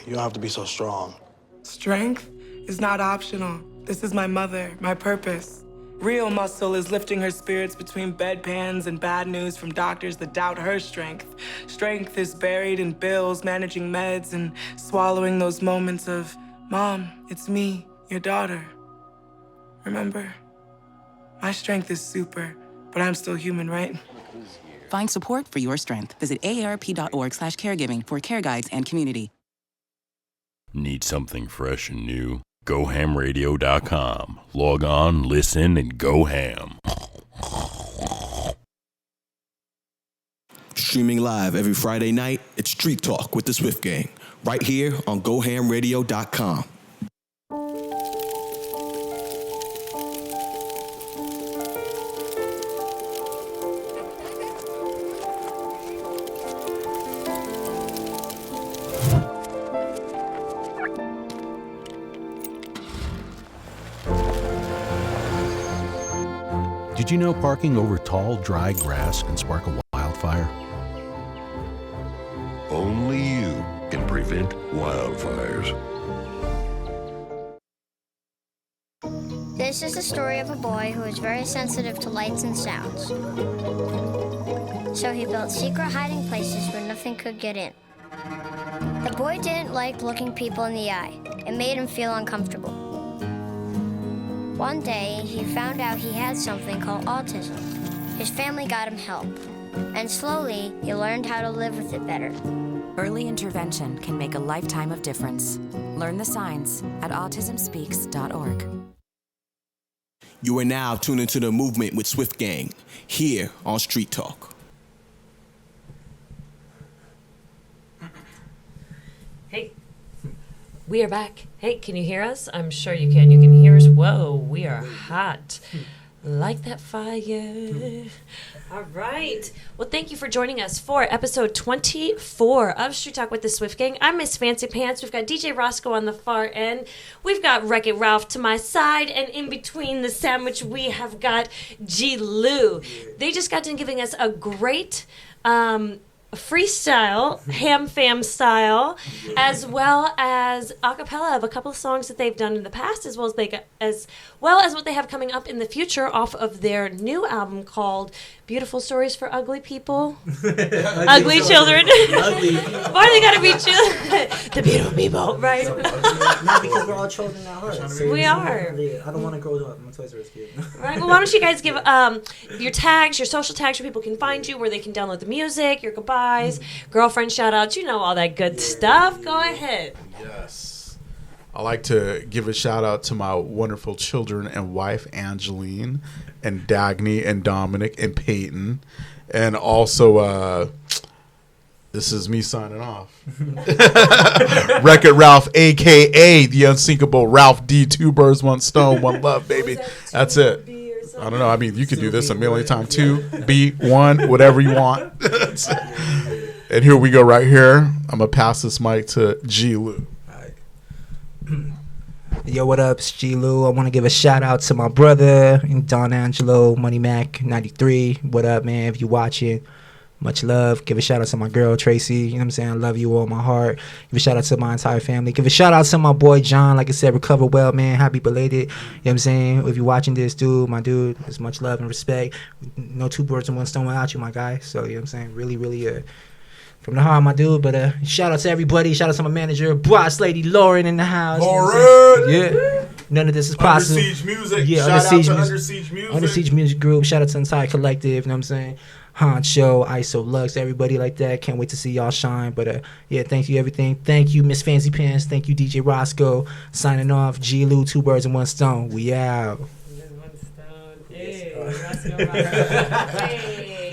You don't have to be so strong. Strength is not optional. This is my mother, my purpose. Real muscle is lifting her spirits between bedpans and bad news from doctors that doubt her strength. Strength is buried in bills, managing meds, and swallowing those moments of, Mom, it's me, your daughter. Remember? My strength is super, but I'm still human, right? Find support for your strength. Visit aarp.org/caregiving for care guides and community. Need something fresh and new? GoHamRadio.com. Log on, listen, and go ham. Streaming live every Friday night, it's Street Talk with the Swift Gang, right here on GoHamRadio.com. Did you know parking over tall, dry grass can spark a wildfire? Only you can prevent wildfires. This is the story of a boy who is very sensitive to lights and sounds. So he built secret hiding places where nothing could get in. The boy didn't like looking people in the eye. It made him feel uncomfortable. One day, he found out he had something called autism. His family got him help. And slowly, he learned how to live with it better. Early intervention can make a lifetime of difference. Learn the signs at autismspeaks.org. You are now tuned into the movement with Swift Gang, here on Street Talk. Hey, we are back. Hey, can you hear us? I'm sure you can. You can hear us. Whoa, we are hot. Like that fire. All right. Well, thank you for joining us for episode 24 of Street Talk with the Swift Gang. I'm Miss Fancy Pants. We've got DJ Roscoe on the far end. We've got Wreck-It Ralph to my side. And in between the sandwich, we have got G. Lou. They just got done giving us a great freestyle, ham fam style, as well as a cappella of a couple of songs that they've done in the past, as well as what they have coming up in the future off of their new album called Beautiful Stories for Ugly People. Ugly children. Why they gotta be children? The beautiful people, right? Not because we're all children at heart. So We are. I don't want to grow up. I'm a Toys R Us kid. Right. Well, why don't you guys give your tags, your social tags, where people can find you, where they can download the music, your goodbyes, girlfriend shout outs, all that good stuff. Go ahead. Yes. I like to give a shout out to my wonderful children and wife, Angeline, and Dagny, and Dominic, and Peyton. And also, this is me signing off. Wreck-It Ralph, a.k.a. the unsinkable Ralph D. 2 birds, 1 stone, 1 love, baby. That's it. I don't know. I mean, you could do this a million times. 2B1, whatever you want. And here we go right here. I'm going to pass this mic to G. Lou. Yo, what up? It's G. Lou. I want to give a shout out to my brother, Don Angelo, Money Mac 93. What up, man? If you watching, much love. Give a shout out to my girl, Tracy. You know what I'm saying? I love you all my heart. Give a shout out to my entire family. Give a shout out to my boy, John. Like I said, recover well, man. Happy belated. You know what I'm saying? If you're watching this, dude, my dude, it's much love and respect. No 2 birds and 1 stone without you, my guy. So, you know what I'm saying? Really, really, from the heart, my dude. But shout out to everybody. Shout out to my manager, boss lady Lauren in the house. Lauren! Yeah. None of this is possible. Under Siege Music. Yeah, Shout out to Under Siege Music. Under Siege Music Group. Shout out to the entire collective. You know what I'm saying? Honcho, ISO Lux, everybody like that. Can't wait to see y'all shine. But yeah, thank you, everything. Thank you, Miss Fancy Pants. Thank you, DJ Roscoe. Signing off. G. Lou, 2 birds and 1 stone. We out. Hey, Roscoe.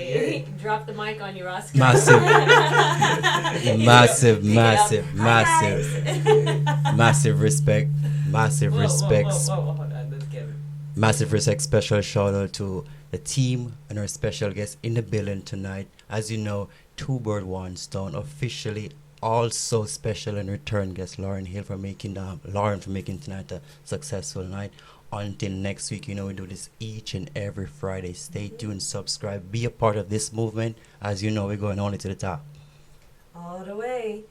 Hey, drop the mic on you, Roscoe. Massive, respect. Massive respect. Hold on, let's get it. Massive respect. Special shout out to the team and our special guest in the building tonight. As you know, 2 bird 1 stone officially also special and return guest Lauren Hill for making tonight a successful night. Until next week, we do this each and every Friday. Stay tuned, subscribe, be a part of this movement. As you know, we're going only to the top. All the way.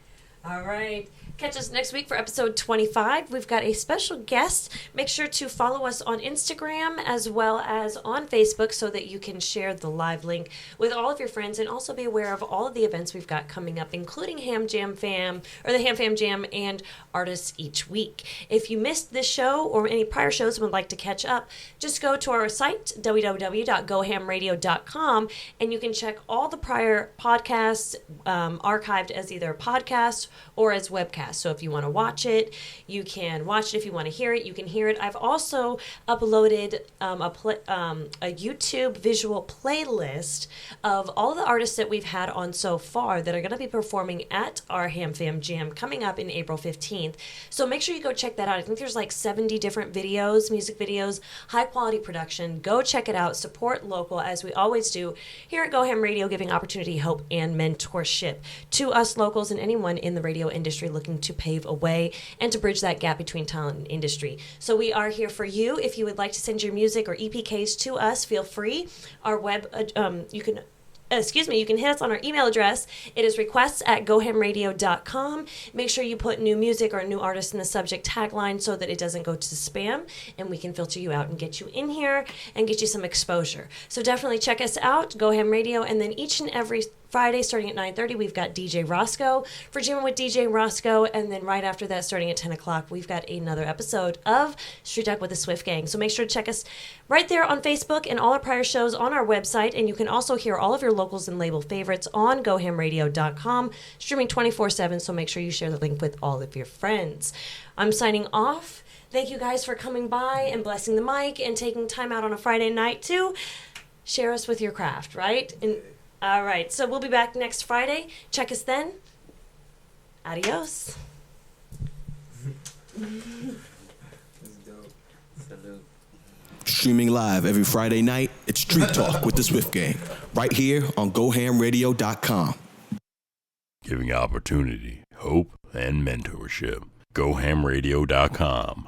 All right. Catch us next week for episode 25. We've got a special guest. Make sure to follow us on Instagram as well as on Facebook so that you can share the live link with all of your friends, and also be aware of all of the events we've got coming up, including the Ham Fam Jam and Artists Each Week. If you missed this show or any prior shows and would like to catch up, just go to our site, www.gohamradio.com, and you can check all the prior podcasts archived as either podcast or as webcast. So if you want to watch it, you can watch it. If you want to hear it, you can hear it. I've also uploaded a YouTube visual playlist of all the artists that we've had on so far that are going to be performing at our Ham Fam Jam coming up in April 15th. So make sure you go check that out. I think there's like 70 different videos, music videos, high quality production. Go check it out. Support local, as we always do here at Go Ham Radio, giving opportunity, hope, and mentorship to us locals and anyone in the radio industry looking working to pave a way and to bridge that gap between talent and industry. So we are here for you. If you would like to send your music or EPKs to us, feel free. Our web, you can hit us on our email address. It is requests@gohamradio.com. Make sure you put new music or new artist in the subject tagline so that it doesn't go to spam, and we can filter you out and get you in here and get you some exposure. So definitely check us out, Go Ham Radio, and then each and every Friday starting at 9:30, we've got DJ Roscoe for Jamming with DJ Roscoe, and then right after that, starting at 10 o'clock, we've got another episode of Street Talk with the Swift Gang. So make sure to check us right there on Facebook and all our prior shows on our website, and you can also hear all of your locals and label favorites on gohamradio.com, streaming 24/7, so make sure you share the link with all of your friends. I'm signing off. Thank you guys for coming by and blessing the mic and taking time out on a Friday night to share us with your craft, right? And all right, so we'll be back next Friday. Check us then. Adios. Streaming live every Friday night, it's Street Talk with the Swift Gang, right here on GoHamRadio.com. Giving opportunity, hope, and mentorship. GoHamRadio.com.